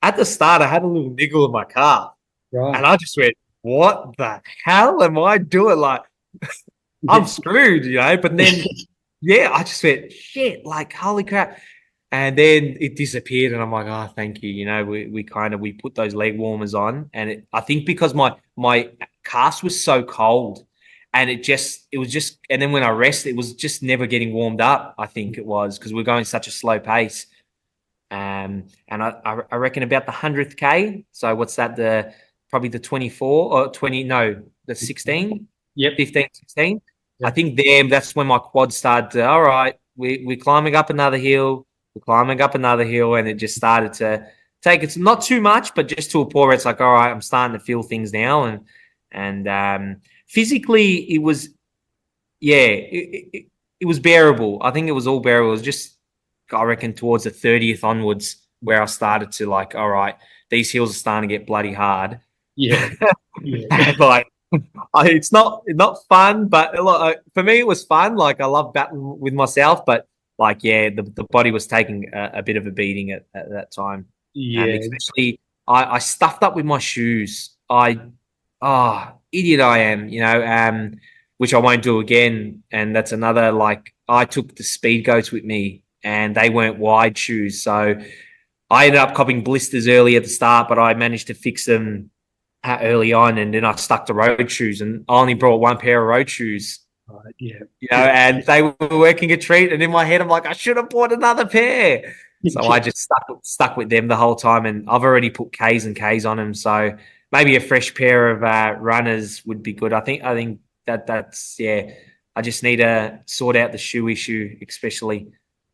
at the start, I had a little niggle in my calf, Right. and I just went, "What the hell am I doing? Like, I'm screwed," But then, yeah, I just went, "Shit!" Like, holy crap! And then it disappeared, and I'm like, "Oh, thank you." We put those leg warmers on, and I think because my calf was so cold, and and then when I rested, it was just never getting warmed up. I think it was because we're going such a slow pace. And I reckon about the 100th K. So what's that? Probably the 24 or 20, no, the 16, Yep. 15, 16. Yep. I think that's when my quad started to, all right, we're climbing up another hill, and it just started to take, it's not too much, but just to a point where it's like, all right, I'm starting to feel things now. And physically it was, it was bearable. I think it was all bearable. It was just, I reckon towards the 30th onwards where I started to like, all right, these hills are starting to get bloody hard. Yeah. Yeah. And like, it's not fun, but for me it was fun. Like I love battling with myself, but like, yeah, the body was taking a bit of a beating at that time. Yeah. Especially I stuffed up with my shoes. Idiot I am, which I won't do again. And that's another, like, I took the speed goats with me and they weren't wide shoes. So I ended up copping blisters early at the start, but I managed to fix them early on. And then I stuck to road shoes and I only brought one pair of road shoes. Right. Yeah. And they were working a treat. And in my head, I'm like, I should have bought another pair. So I just stuck with them the whole time. And I've already put Ks and Ks on them. So maybe a fresh pair of runners would be good. I think that's, yeah, I just need to sort out the shoe issue, especially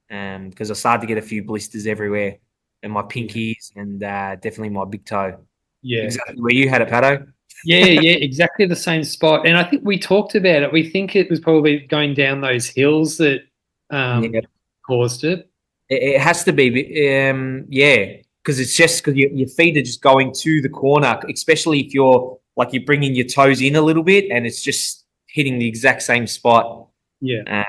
because I started to get a few blisters everywhere in my pinkies and definitely my big toe. Yeah. Exactly where you had it, Pato. Yeah, exactly the same spot. And I think we talked about it. We think it was probably going down those hills that caused it. It has to be, yeah, because it's just because your feet are just going to the corner, especially if you're bringing your toes in a little bit and it's just hitting the exact same spot. Yeah.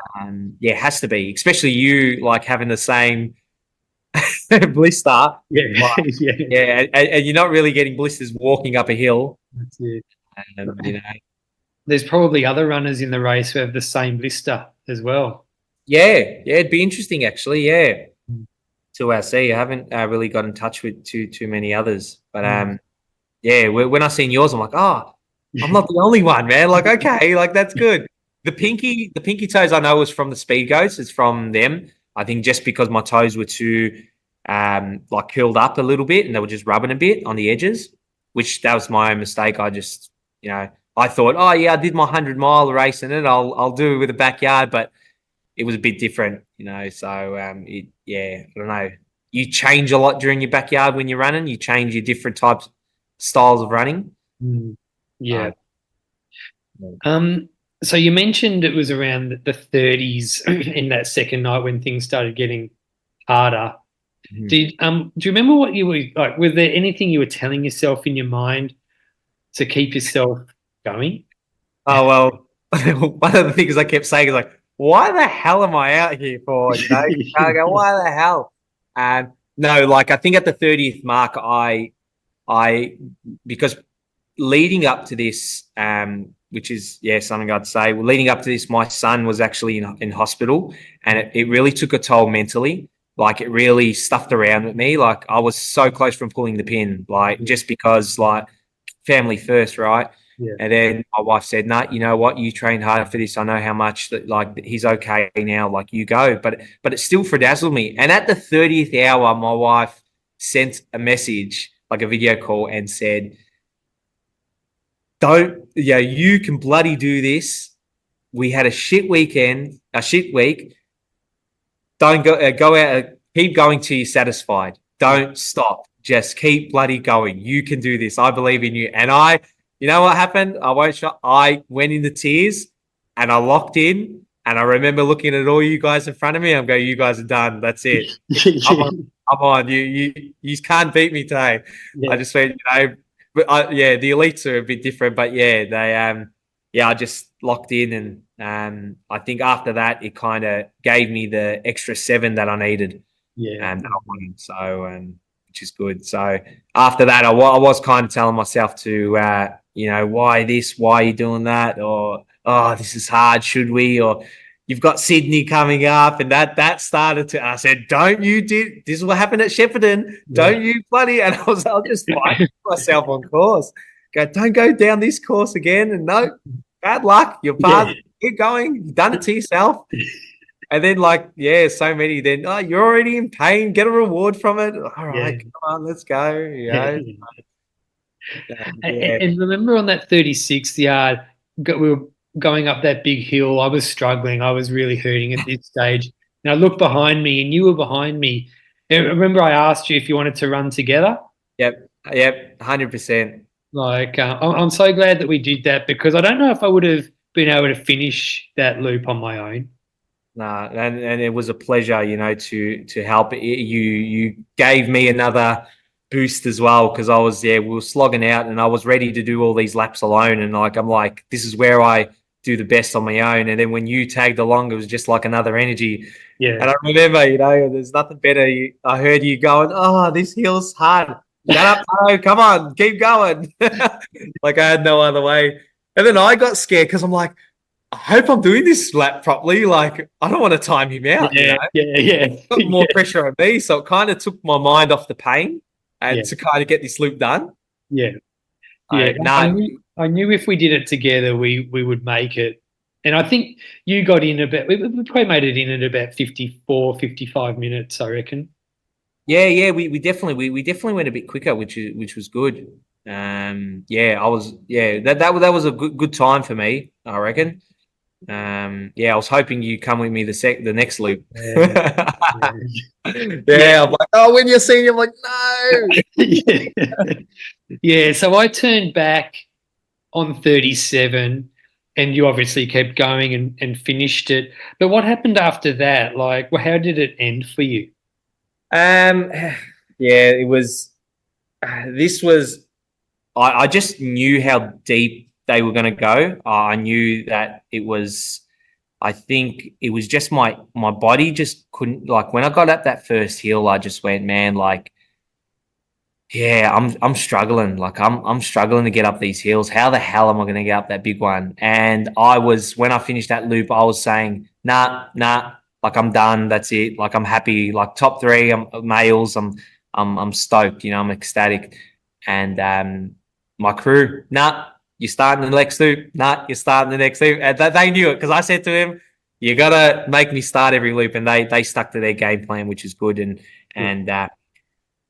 It has to be, especially you like having the same blister. Yeah. Yeah, and you're not really getting blisters walking up a hill. That's it. There's probably other runners in the race who have the same blister as well. Yeah, it'd be interesting actually. Yeah, to see, I haven't really got in touch with too many others, but yeah, when I seen yours, I'm like, oh, I'm not the only one, man. Like, okay, like that's good. The pinky toes I know was from the speed goats. It's from them. I think just because my toes were too curled up a little bit and they were just rubbing a bit on the edges, which that was my own mistake. I just, I thought, oh yeah, I did my 100-mile race in it. I'll do it with a backyard, but it was a bit different, So I don't know. You change a lot during your backyard when you're running. You change your different styles of running. Yeah. So you mentioned it was around the 30s in that second night when things started getting harder. Mm-hmm. Do you remember what you were like? Was there anything you were telling yourself in your mind to keep yourself going? Oh well, one of the things I kept saying is like, why the hell am I out here for? I go, why the hell? No, like I think at the 30th mark, I because leading up to this, which is something I'd say. Well, leading up to this, my son was actually in hospital, and it really took a toll mentally. Like it really stuffed around with me. Like I was so close from pulling the pin, like just because like family first, right? Yeah. And then my wife said, "No, you know what? You trained hard for this. I know how much that like he's okay now. Like you go." But it still frazzled me. And at the 30th hour, my wife sent a message, like a video call, and said, you can bloody do this. We had a shit week. Don't go out, keep going till you're satisfied. Don't stop. Just keep bloody going. You can do this. I believe in you. And you know what happened? I went into tears and I locked in. And I remember looking at all you guys in front of me. I'm going, you guys are done. That's it. I'm on. You can't beat me today. Yeah. I just went, but the elites are a bit different, but I just locked in, and I think after that it kind of gave me the extra 7 that I needed, and that I wanted. So, which is good. So after that, I was kind of telling myself to, why this, why are you doing that, or this is hard, should we, or you've got Sydney coming up, and that started to. I said, this is what happened at Shepparton. Don't you bloody? And I'll just fight myself on course. Don't go down this course again. And no, bad luck. You're part. Keep going. You've done it to yourself. And then, so many. Then, you're already in pain. Get a reward from it. All right, come on, let's go. And remember on that 36th yard, we were going up that big hill. I was struggling. I was really hurting at this stage. And I looked behind me, and you were behind me. And remember, I asked you if you wanted to run together. Yep, 100%. I'm so glad that we did that, because I don't know if I would have been able to finish that loop on my own. Nah, and it was a pleasure, to help. You gave me another boost as well, because we were slogging out, and I was ready to do all these laps alone, and I'm like, this is where I do the best on my own. And then when you tagged along, it was just like another energy. Yeah. And I remember, there's nothing better. I heard you going, this hill's hard. Shut up, bro. Come on, keep going. I had no other way. And then I got scared, because I'm like, I hope I'm doing this lap properly. I don't want to time him out. Yeah. Got more pressure on me, so it kind of took my mind off the pain and to kind of get this loop done. Yeah. I knew if we did it together, we would make it. And I think you got in we probably made it in at about 54, 55 minutes, I reckon. Yeah, we definitely went a bit quicker, which was good. That was a good time for me, I reckon. I was hoping you come with me the next loop. I'm like, when you're senior, I'm like, no. So I turned back on 37, and you obviously kept going and finished it. But what happened after that? How did it end for you? It was. This was. I just knew how deep they were going to go. I knew that it was. I think it was just my body just couldn't, when I got up that first hill, I just went, man, I'm struggling. I'm struggling to get up these hills. How the hell am I going to get up that big one? And when I finished that loop, I was saying, nah, I'm done. That's it. I'm happy. Top 3, I'm males. I'm stoked. I'm ecstatic. And my crew, nah, you're starting the next loop. Nah, you're starting the next loop. And they knew it, because I said to him, you got to make me start every loop. And they stuck to their game plan, which is good. And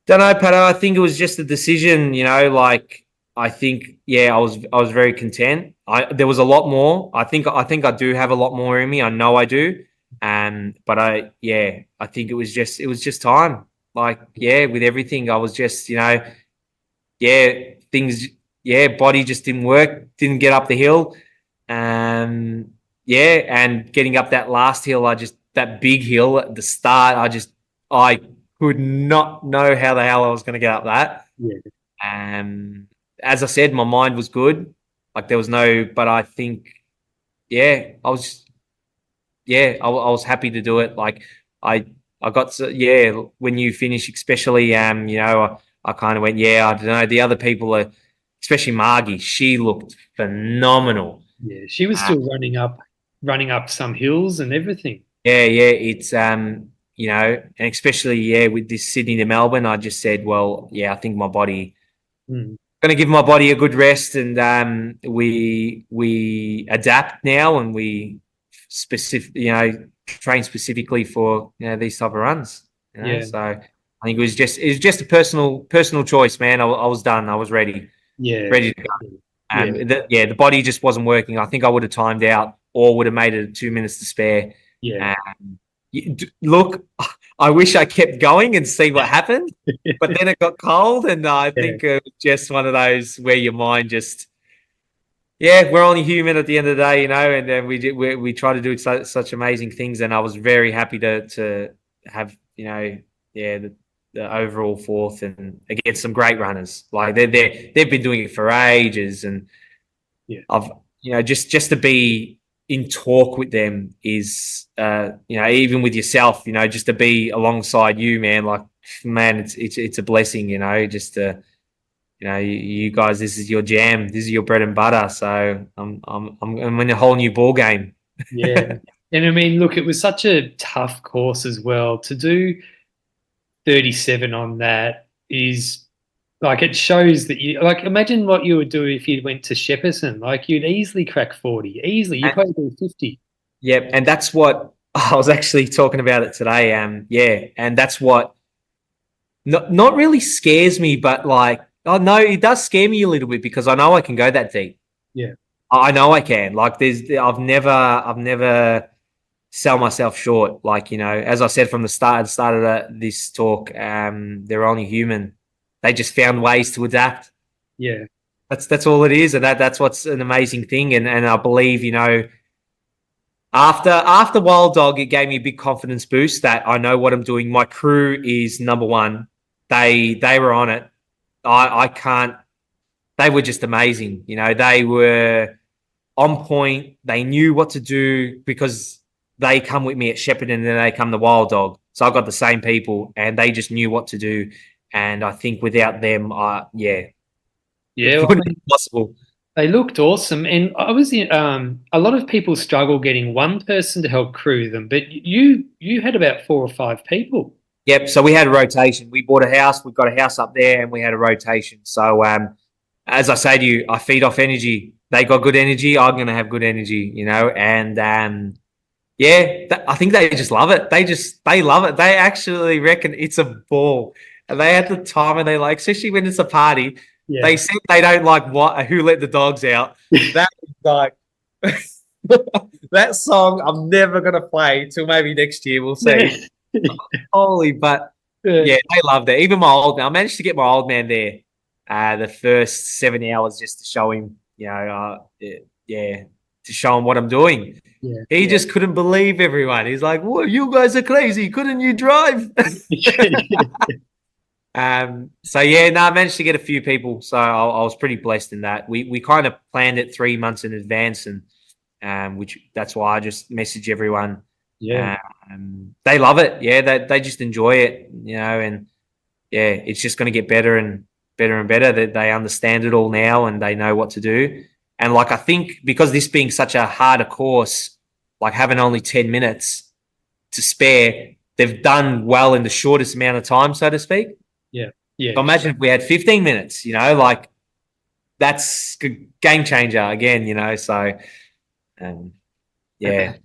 don't know, Pato, I think it was just a decision, I think, I was very content. There was a lot more. I think I do have a lot more in me. I know I do. But I think it was just time. With everything, I was just, body just didn't work, didn't get up the hill. And getting up that last hill, that big hill at the start, I could not know how the hell I was going to get up that. Yeah. As I said, my mind was good. There was but I think, I was happy to do it. I got to, when you finish, especially, I kind of went, I don't know. The other people especially Margie, she looked phenomenal. Yeah, she was still running up some hills and everything. It's and especially with this Sydney to Melbourne, I just said, I think my body going to give my body a good rest, and we adapt now, and we train specifically for these type of runs. So I think it was just a personal choice, man. I was done. I was ready Yeah. to go. Yeah. The body just wasn't working. I think I would have timed out or would have made it 2 minutes to spare. Yeah. Look, I wish I kept going and see what happened, but then it got cold, and I Yeah. think it was just one of those where your mind just, yeah, we're only human at the end of the day, and then we try to do such amazing things, and I was very happy to have, yeah, the overall fourth and against some great runners. Like they've been doing it for ages, and Yeah. I've just to be in talk with them is even with yourself, just to be alongside you, man. Like, man, it's a blessing, just to you guys, this is your jam, this is your bread and butter. So I'm in a whole new ball game. Yeah. And I mean, look, it was such a tough course as well. To do 37 on that is like, it shows that you, like, imagine what you would do if you went to Shepparton. Like, you'd easily crack 40, easily. You'd probably do 50. Yeah, and that's what I was actually talking about it today. Yeah, and that's what not really scares me, but like, oh no, it does scare me a little bit because I know I can go that deep. Yeah. I know I can. Like, I've never sell myself short. Like, as I said from the start of this talk, they're only human. They just found ways to adapt. Yeah. That's all it is, and that's what's an amazing thing. And I believe, after Wild Dog, it gave me a big confidence boost that I know what I'm doing. My crew is number one. They were on it. I can't. They were just amazing. They were on point. They knew what to do because they come with me at Shepparton and then they come to Wild Dog. So I got the same people and they just knew what to do. And I think without them, Yeah. it Well, wouldn't be possible. they looked awesome. And I was in, a lot of people struggle getting one person to help crew them, but you had about 4 or 5 people. Yep. So we had a rotation. We bought a house. We've got a house up there and we had a rotation. So as I say to you, I feed off energy. They got good energy. I'm going to have good energy, and yeah, I think they just love it. They love it. They actually reckon it's a ball. And they had the time and they like, especially when it's a party, Yeah. they said they don't like who let the dogs out. That was like that song I'm never gonna play till maybe next year. We'll see. Holy, but yeah, they loved it. Even my old man, I managed to get my old man there the first 7 hours just to show him, to show him what I'm doing. Yeah. He just couldn't believe everyone. He's like, "Whoa, you guys are crazy! Couldn't you drive?" So yeah, no, I managed to get a few people. So I was pretty blessed in that. We kind of planned it 3 months in advance, and which that's why I just message everyone. Yeah. They love it. Yeah, they just enjoy it. And yeah, it's just going to get better and better and better. That they understand it all now and they know what to do. And like, I think because this being such a harder course, like having only 10 minutes to spare, they've done well in the shortest amount of time, so to speak. Yeah. Yeah. So imagine if we had 15 minutes, like that's a game changer again, so yeah.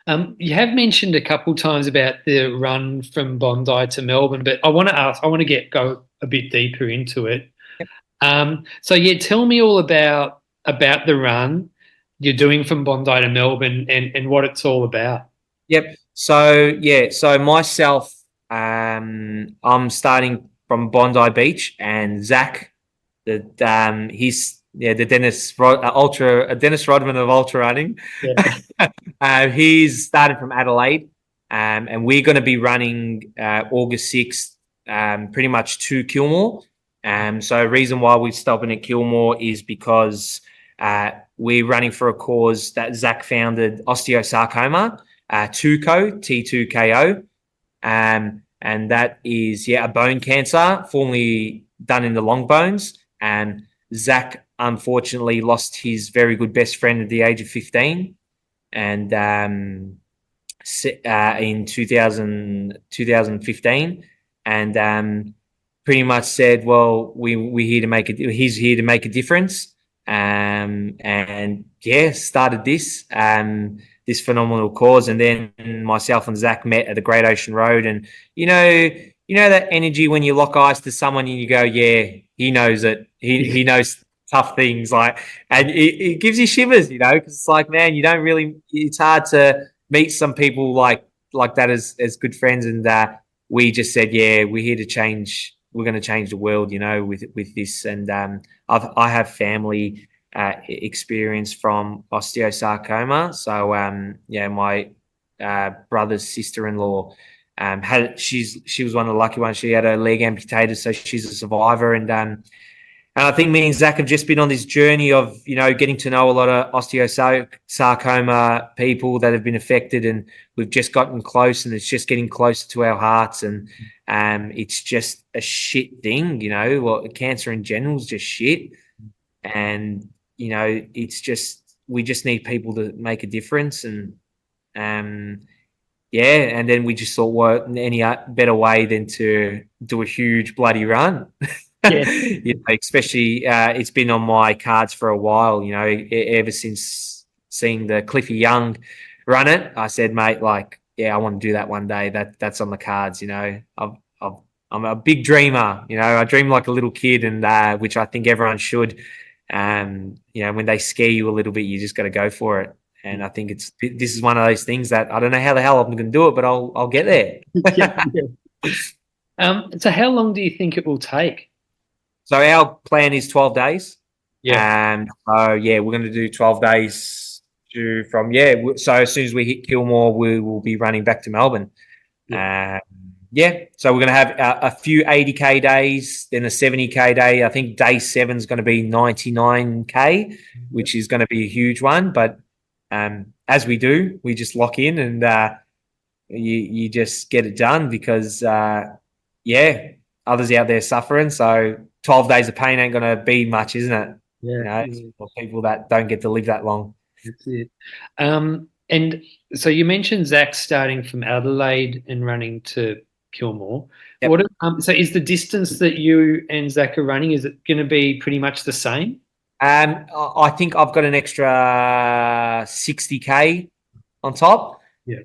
You have mentioned a couple times about the run from Bondi to Melbourne, but I want to go a bit deeper into it. So yeah, tell me all about the run you're doing from Bondi to Melbourne and what it's all about. Yep. So yeah, so myself, I'm starting from Bondi Beach, and Zach, he's the Dennis Rodman of ultra running. Yeah. He's started from Adelaide, and we're going to be running August 6th, pretty much to Kilmore. So the reason why we're stopping at Kilmore is because we're running for a cause that Zach founded, Osteosarcoma, T2KO. And that is, a bone cancer formerly done in the long bones. And Zach unfortunately lost his very good best friend at the age of 15. And in 2015, and pretty much said, well, we're here to he's here to make a difference. And yeah, started this phenomenal cause. And then myself and Zach met at the Great Ocean Road, and you know that energy when you lock eyes to someone and you go, yeah, he knows it. He knows tough things, like, and it gives you shivers, you know, because it's like, man, you don't really. It's hard to meet some people like that as good friends, and we just said, yeah, we're here to change. We're going to change the world, you know, with this. And I have family experience from osteosarcoma, so yeah, my brother's sister-in-law she was one of the lucky ones. She had her leg amputated, so she's a survivor. And I think me and Zach have just been on this journey of, you know, getting to know a lot of osteosarcoma people that have been affected, and we've just gotten close, and it's just getting closer to our hearts. And it's just a shit thing, you know. Well, cancer in general is just shit, and you know, it's just we just need people to make a difference. And yeah, and then we just thought, what any better way than to do a huge bloody run? Yeah. You know, especially it's been on my cards for a while. You know, ever since seeing the Cliffy Young run it, I said, mate, like, yeah, I want to do that one day. That's on the cards. You know, I'm a big dreamer. You know, I dream like a little kid, and which I think everyone should. You know, when they scare you a little bit, you just got to go for it. And I think this is one of those things that I don't know how the hell I'm going to do it, but I'll get there. Yeah, yeah. So how long do you think it will take? So our plan is 12 days. Yeah. So yeah, we're going to do 12 days so as soon as we hit Kilmore, we will be running back to Melbourne. Yeah. Yeah. So we're going to have a few 80K days, then a 70K day. I think day 7 is going to be 99K, which is going to be a huge one. But as we do, we just lock in, and you just get it done, because yeah, others out there suffering. So 12 days of pain ain't going to be much, isn't it? Yeah. You know, for people that don't get to live that long. That's it. And so you mentioned Zach starting from Adelaide and running to Kilmore. Yep. So is the distance that you and Zach are running, is it going to be pretty much the same? I think I've got an extra 60K on top. Yeah.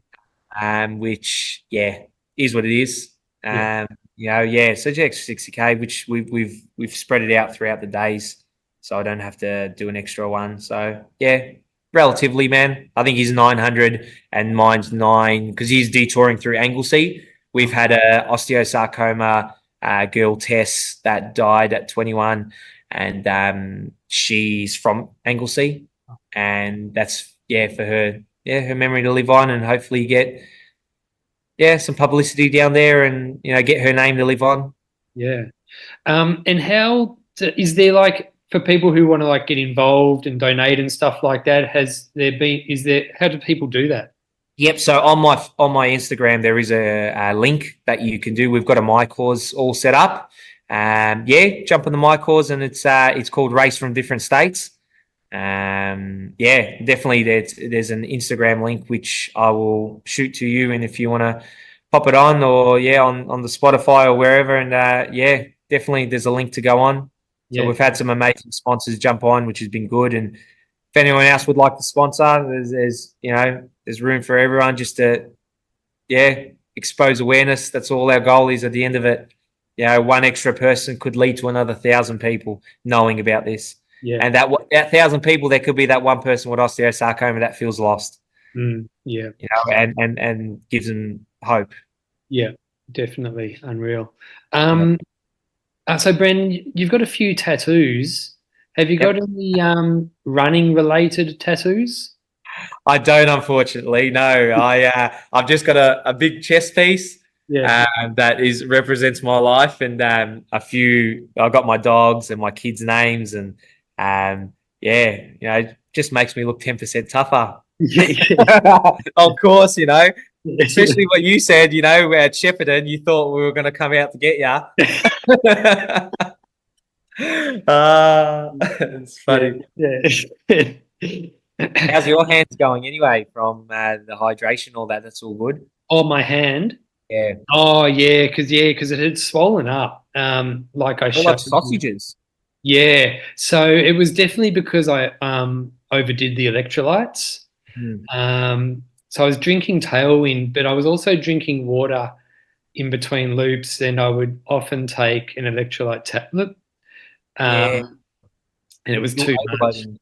Which yeah is what it is. Yeah. You know, yeah. So just extra 60K, which we've spread it out throughout the days, so I don't have to do an extra one. So yeah, relatively, man. I think he's 900 and mine's 9 because he's detouring through Anglesey. We've had a osteosarcoma girl, Tess, that died at 21, and she's from Anglesey, and that's for her, her memory to live on, and hopefully get some publicity down there, and get her name to live on. Yeah. And how is there, like, for people who want to like get involved and donate and stuff like that, how do people do that? Yep. So on my Instagram, there is a link that you can do. We've got a My Cause all set up. Jump on the My Cause, and it's called Race from Different States. Definitely. There's an Instagram link which I will shoot to you, and if you want to pop it on, or on the Spotify or wherever, and definitely there's a link to go on. So we've had some amazing sponsors jump on, which has been good. And if anyone else would like to sponsor, there's room for everyone, just to expose awareness. That's all our goal is at the end of it. One extra person could lead to another 1,000 people knowing about this. Yeah. And that 1,000 people, there could be that one person with osteosarcoma that feels lost. Yeah. And gives them hope. Yeah, definitely. Unreal. So Bren, you've got a few tattoos. Have you got any running related tattoos? I don't, unfortunately. No, I've just got a big chest piece. That represents my life, and a few. I got my dogs and my kids' names, and it just makes me look 10% tougher. Of course, especially what you said. At Shepparton, you thought we were going to come out to get you. It's funny. How's your hands going anyway? From the hydration, all that. That's all good. Oh, my hand. Yeah. Oh, yeah, because it had swollen up. Like I like sausages. Yeah. So it was definitely because I overdid the electrolytes. So I was drinking Tailwind, but I was also drinking water in between loops, and I would often take an electrolyte tablet. Yeah. And it was Still too much. overloading.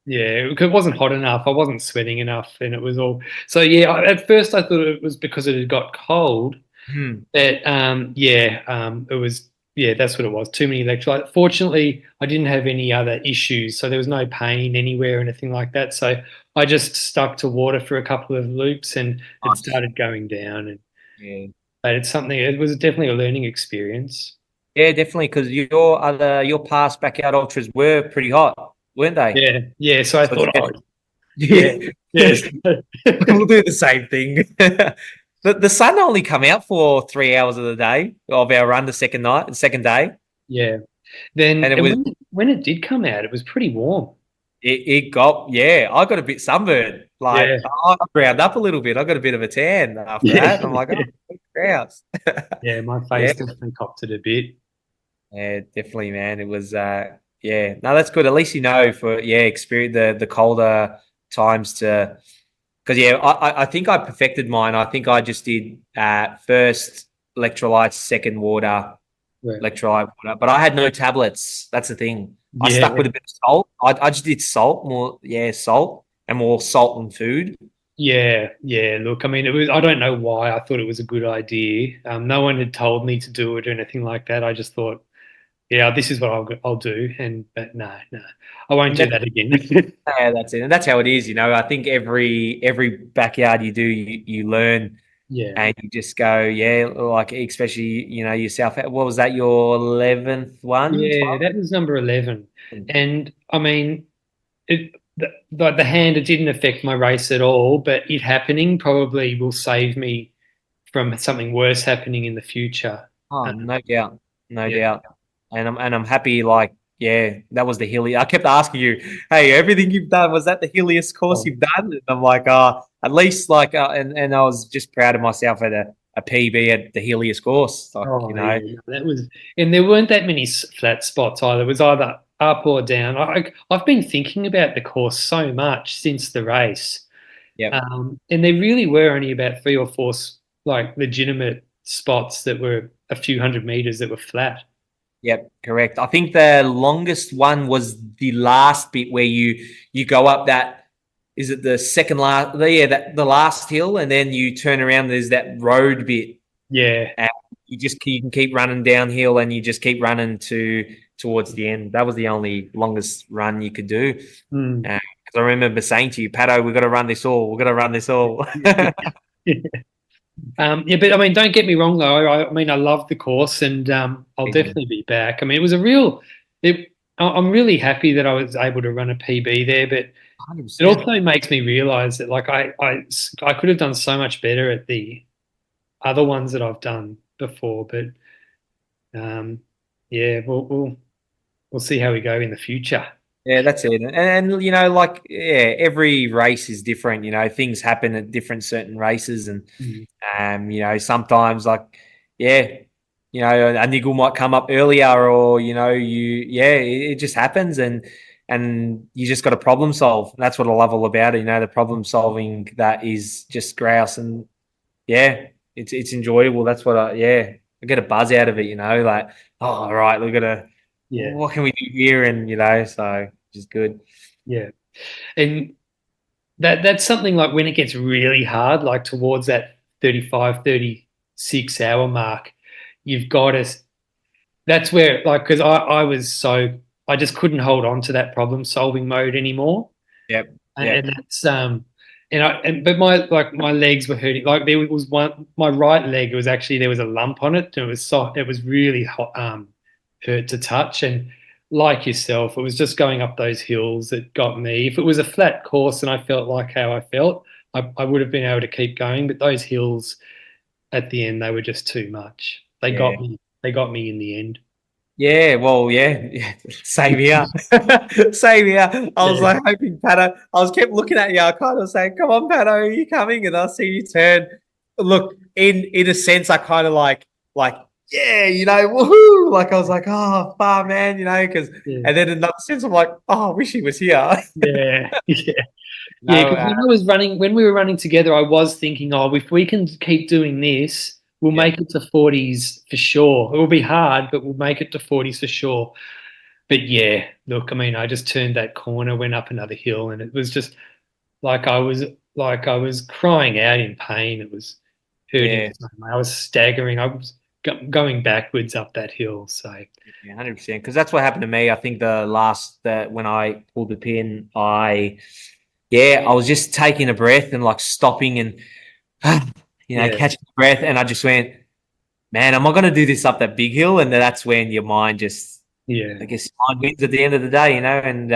Yeah, it wasn't hot enough. I wasn't sweating enough, and it was all. So yeah, at first I thought it was because it had got cold. Hmm. But it was. Yeah, that's what it was. Too many electrolytes. Fortunately, I didn't have any other issues, so there was no pain anywhere or anything like that. So I just stuck to water for a couple of loops, and it Nice. started going down. And Yeah. but it's something. It was definitely a learning experience. Yeah, definitely. Because your past backyard ultras were pretty hot, weren't they? Yeah, yeah. So I So it's thought, oh, yeah, yeah, yes, we'll do the same thing. The sun only come out for 3 hours of the day of our run the second day, yeah. Then and it and was when it did come out, it was pretty warm. it got I got a bit sunburned. Like Yeah, I browned up a little bit. I got a bit of a tan after yeah, that. I'm like, oh, grouse. yeah. My Yeah, face definitely copped it a bit. yeah, definitely, man. It was yeah. No, that's good. At least you know for experience the colder times to because I think I perfected mine. I think I just did first electrolytes, second water, Right. electrolyte water. But I had no tablets. That's the thing. I stuck Yeah, with a bit of salt. I just did salt more, salt and more salt and food. yeah, yeah. Look, I mean, it was. I don't know why I thought it was a good idea. No one had told me to do it or anything like that. I just thought, yeah, this is what I'll do. And but no, no, I won't And do that, that again. yeah, that's it. And that's how it is. I think every backyard you do, you learn Yeah, and you just go, yeah, like especially yourself. What was that? Your 11th one? yeah. That was number 11, and I mean, the hand, it didn't affect my race at all, but it happening probably will save me from something worse happening in the future. Oh, no doubt, no Yeah. doubt. And I'm happy. Like, yeah, that was the hilly. I kept asking you, hey, everything you've done was that the hilliest course Oh, you've done? And I'm like, at least like, and I was just proud of myself at a PB at the hilliest course. Like, oh yeah, no, that was, and there weren't that many flat spots either. It was either up or down. I've been thinking about the course so much since the race, Yep, and there really were only about three or four like legitimate spots that were a few hundred meters that were flat. yep, correct. I think the longest one was the last bit where you go up that. Is it the second last? Yeah, the last hill, and then you turn around. There's that road bit. Yeah, And you can keep running downhill and you just keep running towards the end. That was the only longest run you could do. mm. Because I remember saying to you, Pato, we've got to run this all. We've got to run this all. Yeah, but I mean, don't get me wrong though. I mean, I love the course, and I'll definitely be back. I mean, it was a real. I'm really happy that I was able to run a PB there, but it 100%. also makes me realize that like I could have done so much better at the other ones that I've done before. But um, yeah, we'll see how we go in the future. Yeah, that's it. And like every race is different. Things happen at different certain races, and Mm. sometimes like yeah, a niggle might come up earlier, or it just happens, and you just got to problem solve. That's what I love all about it. The problem solving that is just grouse, and yeah, it's enjoyable. That's what I get a buzz out of it. Like oh, all right, we're gonna Yeah, what can we do here, and so which is good. yeah, and that's something like when it gets really hard, like towards that 35, 36 hour mark, you've got to. That's where, like, because I just couldn't hold on to that problem solving mode anymore, Yep, and yep, that's but my legs were hurting. Like there was one, my right leg was actually, there was a lump on it, and it was soft. It was really hot, hurt to touch, and like yourself, it was just going up those hills that got me. If it was a flat course and I felt like how I felt, I would have been able to keep going. But those hills at the end, they were just too much. They yeah. got me. They got me in the end. Yeah, well, yeah, same here. Same here. I was Yeah, like hoping Pato. I was kept looking at you. I kind of saying, "Come on, Pato, are you coming?" And I see you turn. Look, in a sense, I kind of like yeah, woohoo! Like I was like, "Oh, far man," because yeah, and then in another sense, I'm like, "Oh, I wish he was here." yeah, yeah. Yeah, No, because when we were running together, I was thinking, oh, if we can keep doing this, we'll Yeah. make it to 40s for sure. It will be hard, but we'll make it to 40s for sure. But yeah, look, I mean, I just turned that corner, went up another hill, and it was just like I was crying out in pain. It was hurting Yeah. so much. I was staggering. I was going backwards up that hill. So Yeah, 100%. Because that's what happened to me. I think that when I pulled the pin, I was just taking a breath and like stopping and yeah, catching a breath, and I just went, man, am I going to do this up that big hill? And then that's when your mind just, yeah, I guess, mind wins at the end of the day, and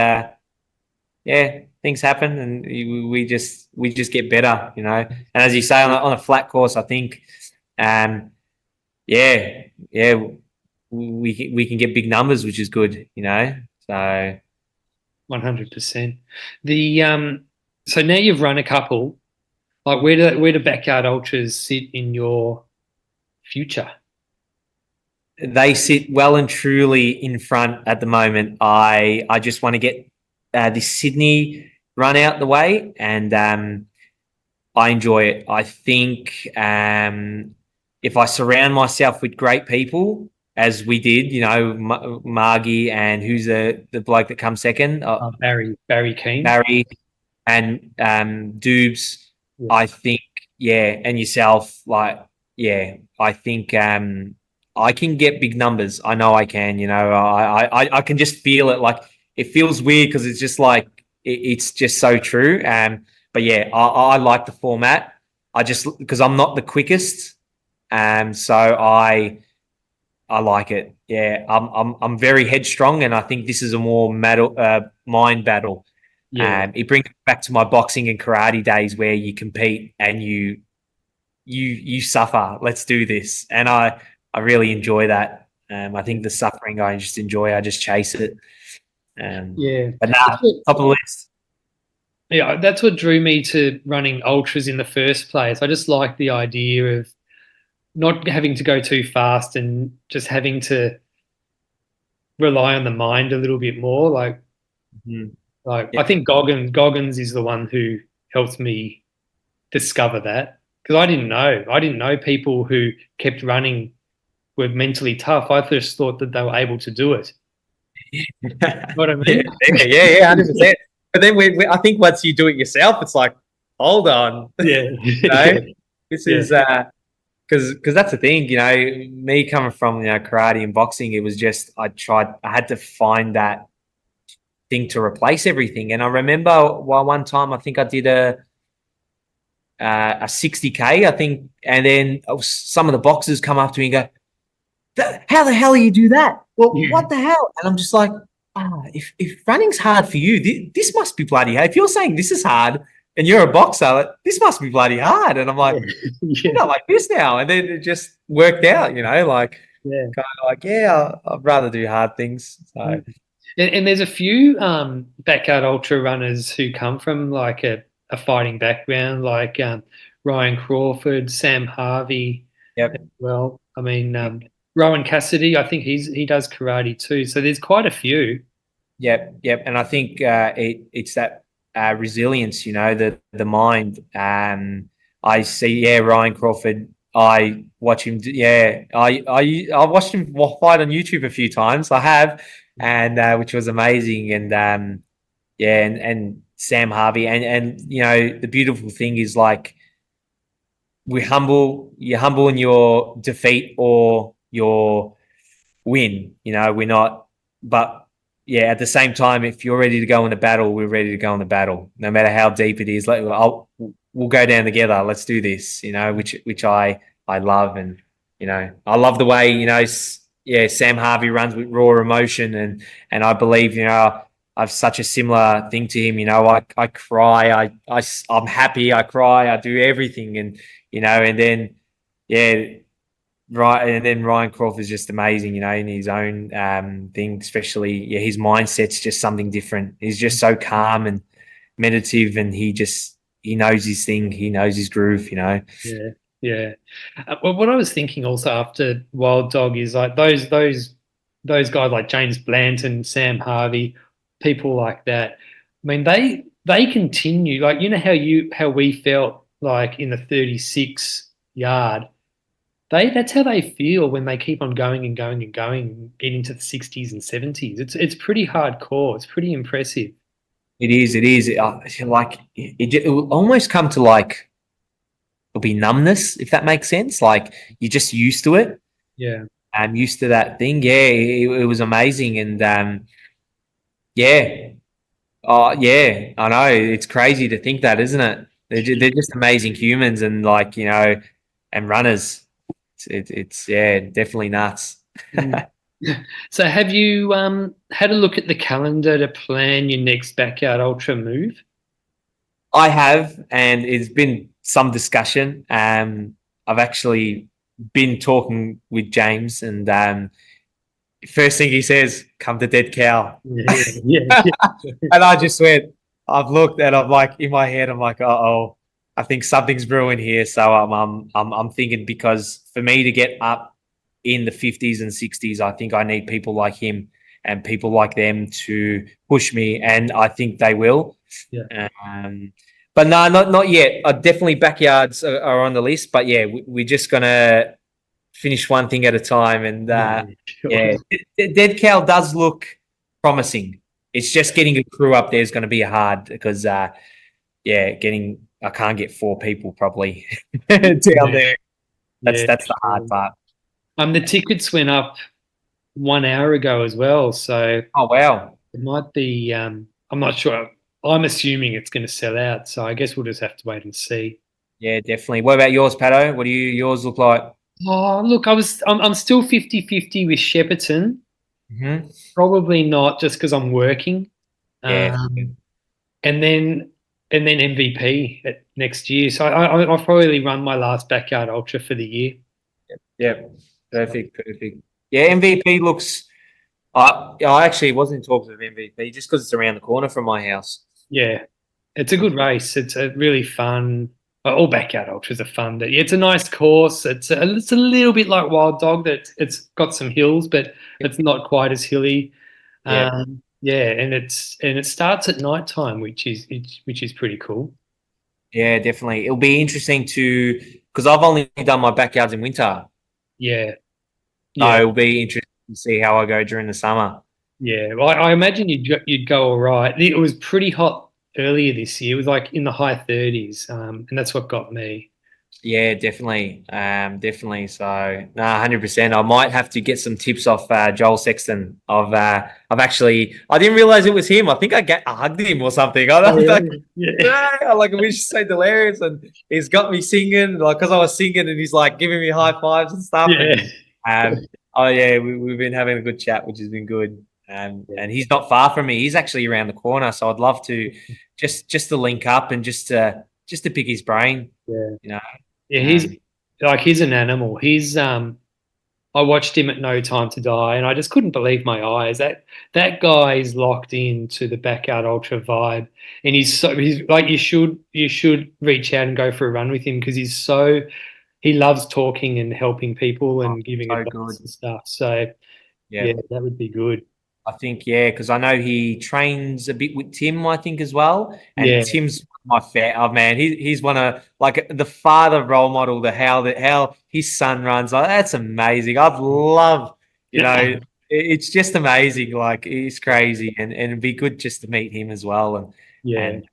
yeah, things happen, and we just get better, And as you say, on a flat course, I think, yeah, yeah, we can get big numbers, which is good. So 100%. The so now you've run a couple. Like where do backyard ultras sit in your future? they sit well and truly in front at the moment. I just want to get this Sydney run out the way, and I enjoy it. I think if I surround myself with great people, as we did, Margie and who's the bloke that comes second, Barry Keane. Barry and Doobs, Yeah. I think, yeah, and yourself, like, yeah, I think I can get big numbers. I know I can. I can just feel it. Like it feels weird because it's just like it's just so true. But yeah, I like the format. I just because I'm not the quickest, so I like it. Yeah, I'm very headstrong, and I think this is a more mind battle. Yeah. It brings me back to my boxing and karate days where you compete and you suffer. Let's do this, and I really enjoy that. I think the suffering I just enjoy. I just chase it. Yeah. But nah, top of the list. Yeah, that's what drew me to running ultras in the first place. I just like the idea of not having to go too fast and just having to rely on the mind a little bit more. Mhm. Like I Yeah. think Goggins is the one who helped me discover that because I didn't know people who kept running were mentally tough. I first thought that they were able to do it. You know what I Yeah, mean? yeah, 100%. But then I think once you do it yourself, it's like, hold on, Yeah. know, this Yeah. is because that's the thing, me coming from karate and boxing, it was just I had to find that thing to replace everything. And I remember one time I think I did a 60K, I think, and then some of the boxers come up to me and go, "How the hell do you do that? Well, Yeah. what the hell?" And I'm just like, if running's hard for you, this must be bloody hard. If you're saying this is hard and you're a boxer, like, this must be bloody hard. And I'm like, Yeah. I'm not like this now. And then it just worked out, like Yeah. kind of like, yeah, I'd rather do hard things. So And there's a few backyard ultra runners who come from like a fighting background, like Ryan Crawford, Sam Harvey as yep. well. I mean, Rowan Cassidy, I think he does karate too. So there's quite a few. Yep. And I think it's that resilience, the mind. I see, yeah, Ryan Crawford. I watch him. Yeah, I watched him fight on YouTube a few times. I have, and which was amazing. And yeah, and Sam Harvey, and the beautiful thing is like You're humble in your defeat or your win. We're not, but yeah, at the same time, if you're ready to go in the battle, we're ready to go in the battle, no matter how deep it is. Like, we'll go down together. Let's do this. Which I love, and I love the way yeah, Sam Harvey runs with raw emotion, and I believe I've such a similar thing to him. I cry, I'm happy, I cry, I do everything, and then yeah. Right, and then Ryan Crawford is just amazing, in his own thing. Especially, yeah, his mindset's just something different. He's just so calm and meditative, and he knows his thing. He knows his groove. Yeah, yeah. Well, what I was thinking also after Wild Dog is like those guys like James Blanton, Sam Harvey, people like that. I mean, they continue like how we felt like in the 36 yard. that's how they feel when they keep on going and going and going, get into the 60s and 70s. It's pretty hardcore. It's pretty impressive. It is. It is. Like it will almost come to like it'll be numbness, if that makes sense. Like you're just used to it. Yeah. I'm used to that thing. Yeah, it was amazing, and yeah, oh yeah, I know. It's crazy to think that, isn't it? They're just amazing humans, and like and runners. It's yeah, definitely nuts. Mm. So have you had a look at the calendar to plan your next backyard ultra move? I have, and it's been some discussion. I've actually been talking with James, and first thing he says, "Come to Dead Cow," Yeah, yeah, and I just went. I've looked, and I'm like in my head, I'm like, oh, I think something's brewing here. So I'm thinking because for me to get up in the 50s and 60s, I think I need people like him and people like them to push me, and I think they will. yeah. Um, but no, not yet. Definitely backyards are on the list, but yeah, we're just gonna finish one thing at a time. And Yeah, sure. yeah, Dead Cow does look promising. It's just getting a crew up there is going to be hard because yeah, I can't get 4 people probably down Yeah, there. yeah, That's the hard sure. part. The tickets went up 1 hour ago as well, so Oh wow. it might be. I'm not sure. I'm assuming it's going to sell out, so I guess we'll just have to wait and see. Yeah, definitely. What about yours, Pato? What do yours look like? Oh, look, I'm still 50-50 with Shepparton. Hmm. Probably not just because I'm working. Yeah. Um, and then MVP next year. So I'll probably run my last backyard ultra for the year. Yeah. Perfect. Perfect. Yeah, MVP looks. I actually wasn't in talks with MVP just because it's around the corner from my house. Yeah, it's a good race. It's a really fun. All backyard ultras are fun. But yeah, it's a nice course. It's a little bit like Wild Dog. That it's got some hills, but it's not quite as hilly. Yeah. Yeah, and it starts at night time, which is pretty cool. Yeah, definitely. It'll be interesting to because I've only done my backyards in winter, Yeah, so yeah, it'll be interesting to see how I go during the summer. yeah. Well, I imagine you'd go all right. It was pretty hot earlier this year. It was like in the high 30s, and that's what got me. Yeah, definitely. Definitely. So, no, 100%. I might have to get some tips off Joel Sexton. I've actually, I didn't realize it was him. I think I hugged him or something. I Oh, don't know. really? Yeah, Yeah, like we just so hilarious, and he's got me singing like because I was singing, and he's like giving me high fives and stuff. And yeah, oh yeah, we've been having a good chat, which has been good. And he's not far from me. He's actually around the corner, so I'd love to just to link up and just to pick his brain. yeah. You know. Yeah, Um, he's an animal. I watched him at No Time to Die, and I just couldn't believe my eyes. That guy is locked into the backyard ultra vibe, and he's like you should reach out and go for a run with him because he loves talking and helping people oh, and giving so advice good. and stuff. So Yeah. yeah, that would be good. I think, yeah, because I know he trains a bit with Tim, I think, as well. And Yeah, Tim's my fan. Oh man, he's one of like the father role model, how his son runs. Like, that's amazing. I'd love, it's just amazing. Like he's crazy, and it'd be good just to meet him as well. yeah, And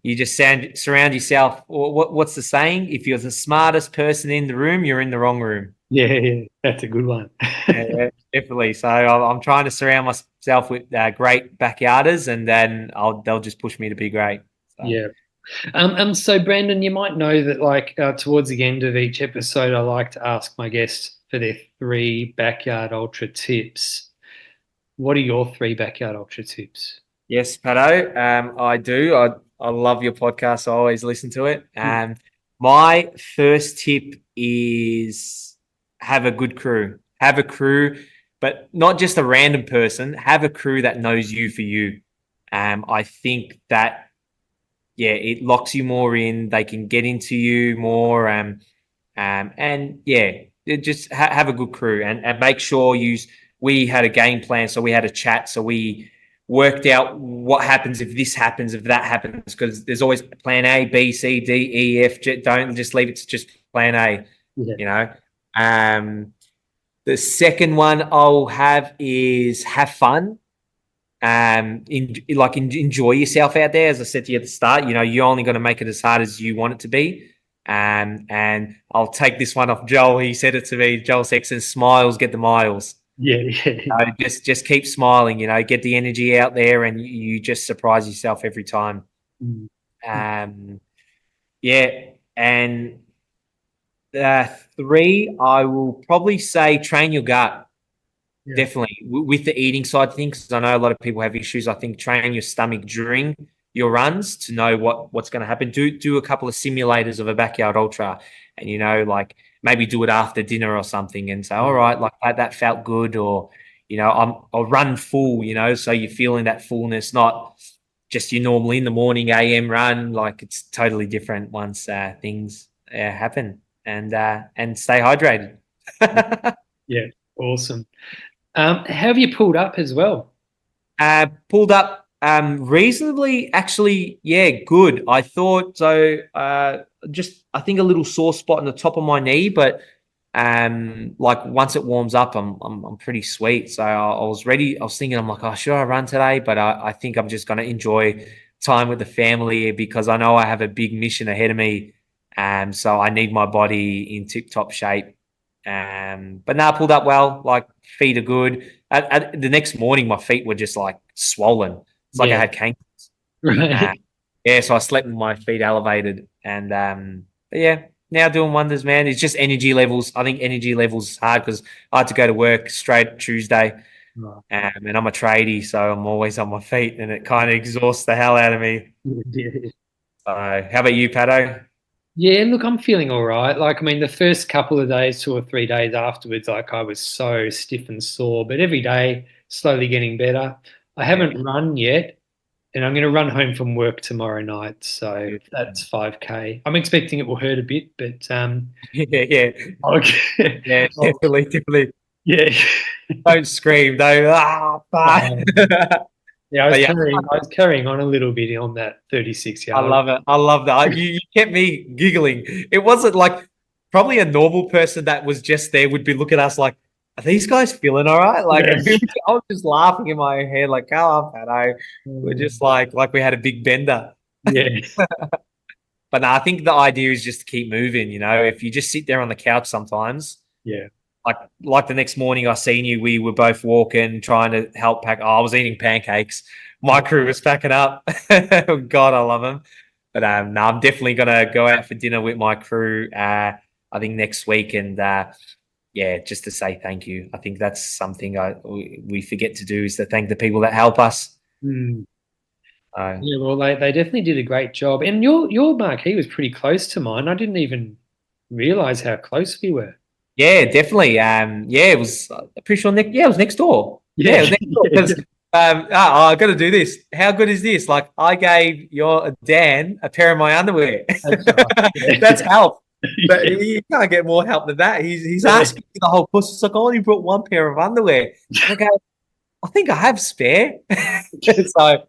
you just surround yourself. Or what's the saying? If you're the smartest person in the room, you're in the wrong room. yeah, yeah. That's a good one. Yeah, definitely. So I'm trying to surround myself with great backyarders, and then they'll just push me to be great. So Yeah. So Brandon, you might know that like towards the end of each episode, I like to ask my guests for their 3 backyard ultra tips. What are your 3 backyard ultra tips? yes, Pato, I do. I love your podcast. I always listen to it. Mm. My first tip is have a good crew. Have a crew, but not just a random person. Have a crew that knows you for you. I think that yeah, it locks you more in. They can get into you more. And yeah, just have a good crew and make sure we had a game plan. So we had a chat. So we worked out what happens if this happens, if that happens, because there's always plan A, B, C, D, E, F. Don't just leave it to just plan A. Yeah. you know. The second one I'll have is have fun. Enjoy yourself out there. As I said to you at the start, you're only going to make it as hard as you want it to be. And I'll take this one off Joel. He said it to me. Joel Sexton: smiles get the miles. Yeah. Just keep smiling. Get the energy out there, and you just surprise yourself every time. Mm. Yeah, and three, I will probably say train your gut. Yeah. Definitely with the eating side of things, because I know a lot of people have issues. I think train your stomach during your runs to know what's going to happen. Do a couple of simulators of a backyard ultra, and like maybe do it after dinner or something, and say, all right, like that felt good, or I'll run full, so you're feeling that fullness, not just your normal in the morning AM run. Like it's totally different once things happen, and stay hydrated. Yeah. Awesome. Have you pulled up as well? Pulled up reasonably, actually. Yeah, good. I thought so. Just I think a little sore spot on the top of my knee, but like once it warms up, I'm pretty sweet. So I was ready. I was thinking, I'm like, oh, should I run today? But I think I'm just going to enjoy time with the family because I know I have a big mission ahead of me. So I need my body in tip top shape. But now I pulled up well. Like feet are good. The next morning, my feet were just like swollen. It's like I Yeah. had cankers. Right. Yeah, so I slept with my feet elevated, and but yeah, now doing wonders, man. It's just energy levels. I think energy levels is hard because I had to go to work straight Tuesday, Right. and I'm a tradie, so I'm always on my feet, and it kind of exhausts the hell out of me. Yeah. So, how about you, Pato? Yeah, look, I'm feeling all right. Like, I mean, the first couple of days, 2 or 3 days afterwards, like I was so stiff and sore, but every day slowly getting better. I Yeah, haven't run yet, and I'm going to run home from work tomorrow night. So good. that's 5K. I'm expecting it will hurt a bit, but Yeah, yeah, okay. yeah, definitely, definitely. Yeah. Don't scream, don't. Ah, fuck. Um, yeah, But yeah, I was carrying on a little bit on that 36 I yard. love it. I love that. You kept me giggling. It wasn't like probably a normal person that was just there would be looking at us like, are these guys feeling all right? Like, Yeah. I was just laughing in my head, like, come on, Pato. We're just like we had a big bender. Yeah. But no, I think the idea is just to keep moving. If you just sit there on the couch sometimes, Yeah. like the next morning I seen you, we were both walking, trying to help pack. Oh, I was eating pancakes. My crew was packing up. God, I love them. But no, I'm definitely gonna go out for dinner with my crew. I think next week, and yeah, just to say thank you. I think that's something we forget to do, is to thank the people that help us. Mm. Uh, Yeah, well, they definitely did a great job. And your marquee was pretty close to mine. I didn't even realize how close we were. Yeah, definitely. Yeah, it was. I'm pretty sure. Yeah, it was next door. Yeah, Yeah. it was next door. Because I got to do this. How good is this? Like, I gave your Dan a pair of my underwear. That's right. Yeah. That's help. But Yeah. you can't get more help than that. He's Yeah. asking me the whole puss. It's like I only brought one pair of underwear. And I go, I think I have spare. So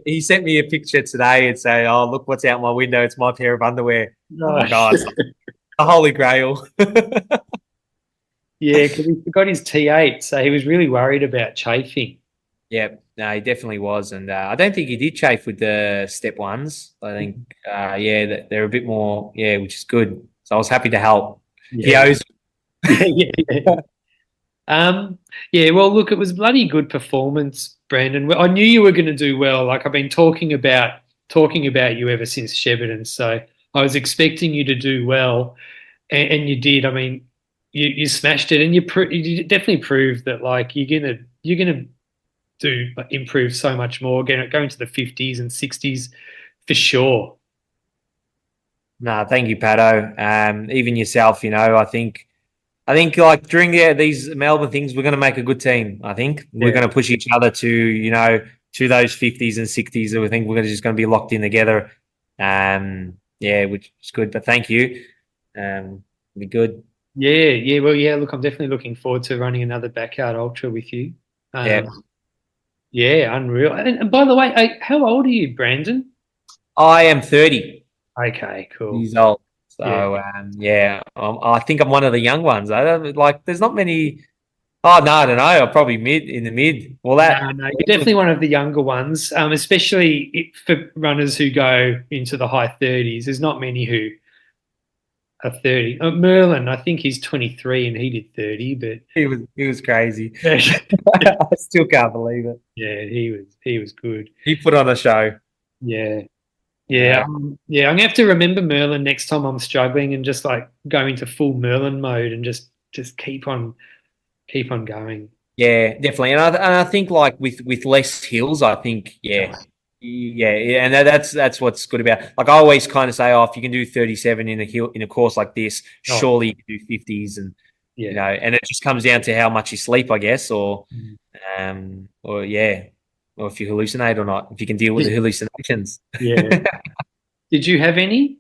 he sent me a picture today and say, "Oh, look what's out my window. It's my pair of underwear." I'm No. like, oh, it's the holy grail. Yeah, because he forgot his T8, so he was really worried about chafing. Yeah, no, he definitely was, and I don't think he did chafe with the step ones. I think, yeah, they're a bit more, yeah, which is good. So I was happy to help. He Yeah. owes. Yeah, yeah, yeah. Yeah, well, look, it was bloody good performance, Brandon. Well, I knew you were going to do well. Like I've been talking about you ever since Shepparton, so I was expecting you to do well, and you did. I mean, you smashed it, and you definitely proved that like you're gonna do improve so much more, going to the 50s and 60s for sure. No, thank you, Pato. Even yourself, I think like during these Melbourne things, we're going to make a good team. I think we're Yeah. going to push each other to those 50s and 60s. I think we're just going to be locked in together. Yeah, which is good. But thank you. Be good. Yeah, yeah. Well, yeah. Look, I'm definitely looking forward to running another backyard ultra with you. Yeah, Yeah, unreal. And by the way, how old are you, Brandon? I am 30 Okay, cool. years old. So yeah, I think I'm one of the young ones. I don't like. There's not many. Oh no, I don't know. I'm probably in the mid. Well, No, no, you're definitely one of the younger ones, especially for runners who go into the high 30s. There's not many who are 30. Merlin, I think he's 23 and he did 30, but he was crazy. yeah, I still can't believe it. he was good. He put on a show. Yeah. Yeah, Uh, yeah. I'm gonna have to remember Merlin next time I'm struggling and just like go into full Merlin mode and just keep on going. yeah, definitely. And I think like with less hills, I think yeah, and that's what's good about. Like I always kind of say, oh, if you can do 37 in a course like this, Oh, surely you can do 50s, and yeah. and it just comes down to how much you sleep, I guess, Mm. or yeah, or if you hallucinate or not, if you can deal with the hallucinations. Yeah. Did you have any?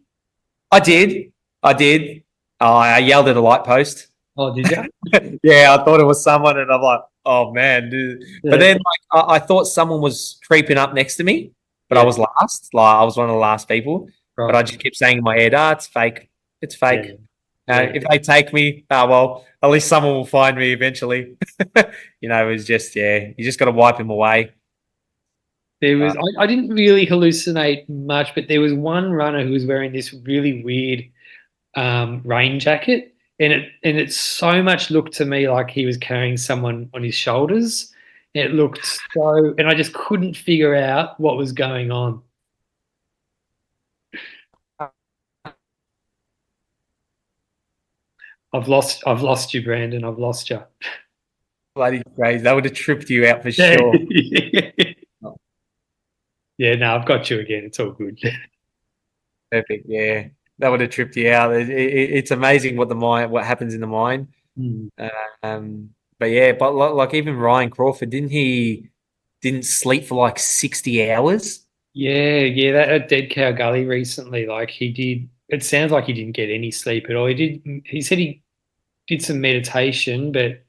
I did, I did. I yelled at a light post. Oh, did you? Yeah, I thought it was someone, and I'm like, oh man, dude. But Yeah. then like I thought someone was creeping up next to me, but I Yeah. was last. Like I was one of the last people. But I Right. just kept saying in my head, it's fake. It's Yeah. fake. Yeah. If they take me, well, at least someone will find me eventually. It was just you just got to wipe him away. There Uh, was I didn't really hallucinate much, but there was one runner who was wearing this really weird rain jacket, and it so much looked to me like he was carrying someone on his shoulders. It looked so, and I just couldn't figure out what was going on. I've lost you, Brandon. I've lost you. Bloody crazy. That would have tripped you out for Yeah. sure. Yeah, no, I've got you again. It's all good. Perfect. Yeah, that would have tripped you out. It's amazing what happens in the mind. Mm. But yeah, but like even Ryan Crawford, didn't sleep for like 60 hours. Yeah, yeah, that at Dead Cow Gully recently, like he did. It sounds like he didn't get any sleep at all. He did. He said he did some meditation, but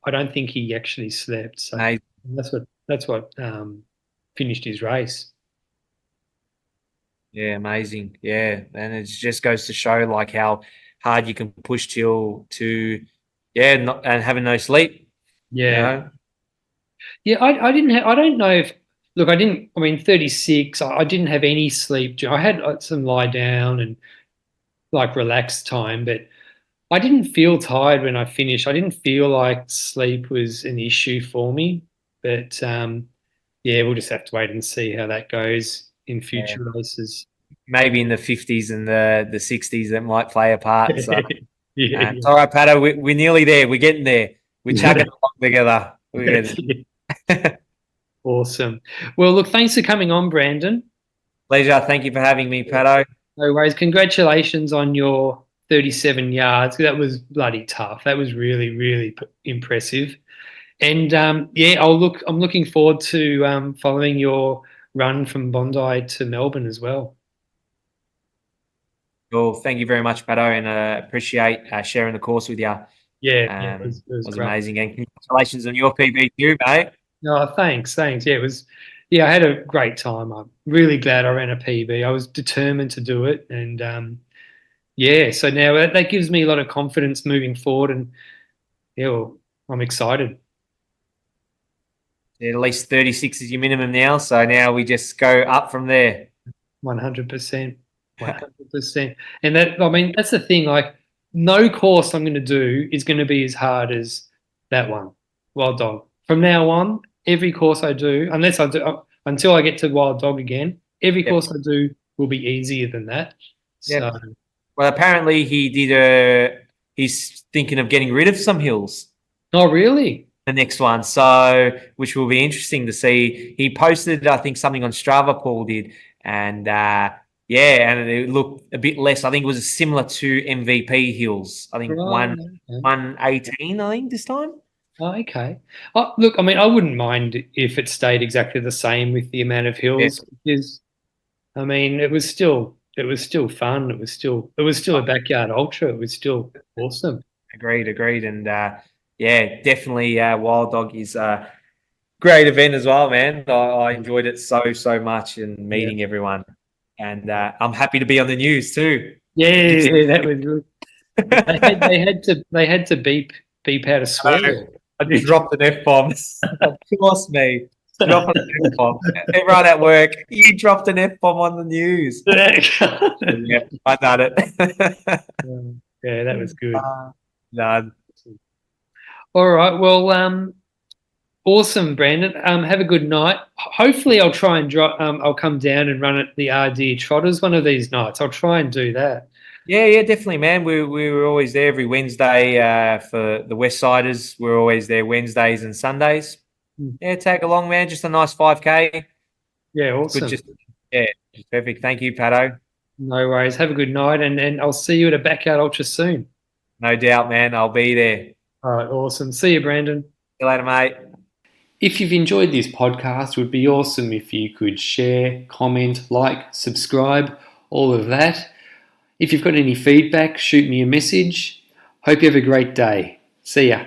I don't think he actually slept. So Mate, that's what finished his race. yeah, amazing. Yeah, and it just goes to show like how hard you can push and having no sleep. You Yeah, know, yeah. I didn't have. I don't know if. Look, I didn't. I mean, 36. I didn't have any sleep. I had some lie down and like relaxed time, but I didn't feel tired when I finished. I didn't feel like sleep was an issue for me. But yeah, we'll just have to wait and see how that goes in yeah. future races. Maybe in the 50s and the 60s that might play a part. So Yeah, it's all right, Pato. We're nearly there. We're getting there. We're yeah. chugging along together. We're That's getting. it. Awesome. Well, look, thanks for coming on, Brandon. Pleasure. Thank you for having me, Yeah. Pato. No worries. Congratulations on your 37 yards. That was bloody tough. That was really, really impressive. And yeah, I'm looking forward to following your run from Bondi to Melbourne as well. Well, thank you very much, Pato, and appreciate sharing the course with you. Yeah, yeah, it was Was great. amazing, and congratulations on your PB too, mate. No, thanks. Yeah, yeah, I had a great time. I'm really glad I ran a PB. I was determined to do it, and yeah, so now that gives me a lot of confidence moving forward, and yeah, well, I'm excited. At least 36 is your minimum now, so now we just go up from there. 100%. 100%. And that, I mean, that's the thing. Like, no course I'm going to do is going to be as hard as that one, Wild Dog. From now on, every course I do, unless I do, until I get to Wild Dog again, every Yep, course I do will be easier than that. So, yep. Well, apparently he's thinking of getting rid of some hills. oh, really? The next one, so which will be interesting to see. He posted, I think, something on Strava. Paul did, and yeah, and it looked a bit less. I think it was similar to MVP hills. I think Right. one Okay. 118. I think this time. Oh, okay. Oh, look, I mean, I wouldn't mind if it stayed exactly the same with the amount of Yeah, hills because I mean, it was still fun. It was still a backyard ultra. It was still awesome. agreed, and yeah, definitely. Wild Dog is a great event as well, man. I enjoyed it so much and Yeah. meeting everyone, and I'm happy to be on the news too. Yeah, that was good. They had to beep out a swear. I dropped an F-bomb. Trust me. Drop an F-bomb. Everyone at work, you dropped an F-bomb on the news. Yeah, I done it. Yeah, that was good. None. All right. Well, awesome, Brandon. Have a good night. Hopefully, I'll try and I'll come down and run at the RD Trotters one of these nights. I'll try and do that. Yeah, definitely, man. We were always there every Wednesday for the West Siders. We're always there Wednesdays and Sundays. Yeah, tag along, man. Just a nice 5K. Yeah, awesome. Good, just perfect. Thank you, Pato. No worries. Have a good night, and I'll see you at a Backyard Ultra soon. No doubt, man. I'll be there. All right, awesome. See you, Brandon. See you later, mate. If you've enjoyed this podcast, it would be awesome if you could share, comment, like, subscribe, all of that. If you've got any feedback, shoot me a message. Hope you have a great day. See ya.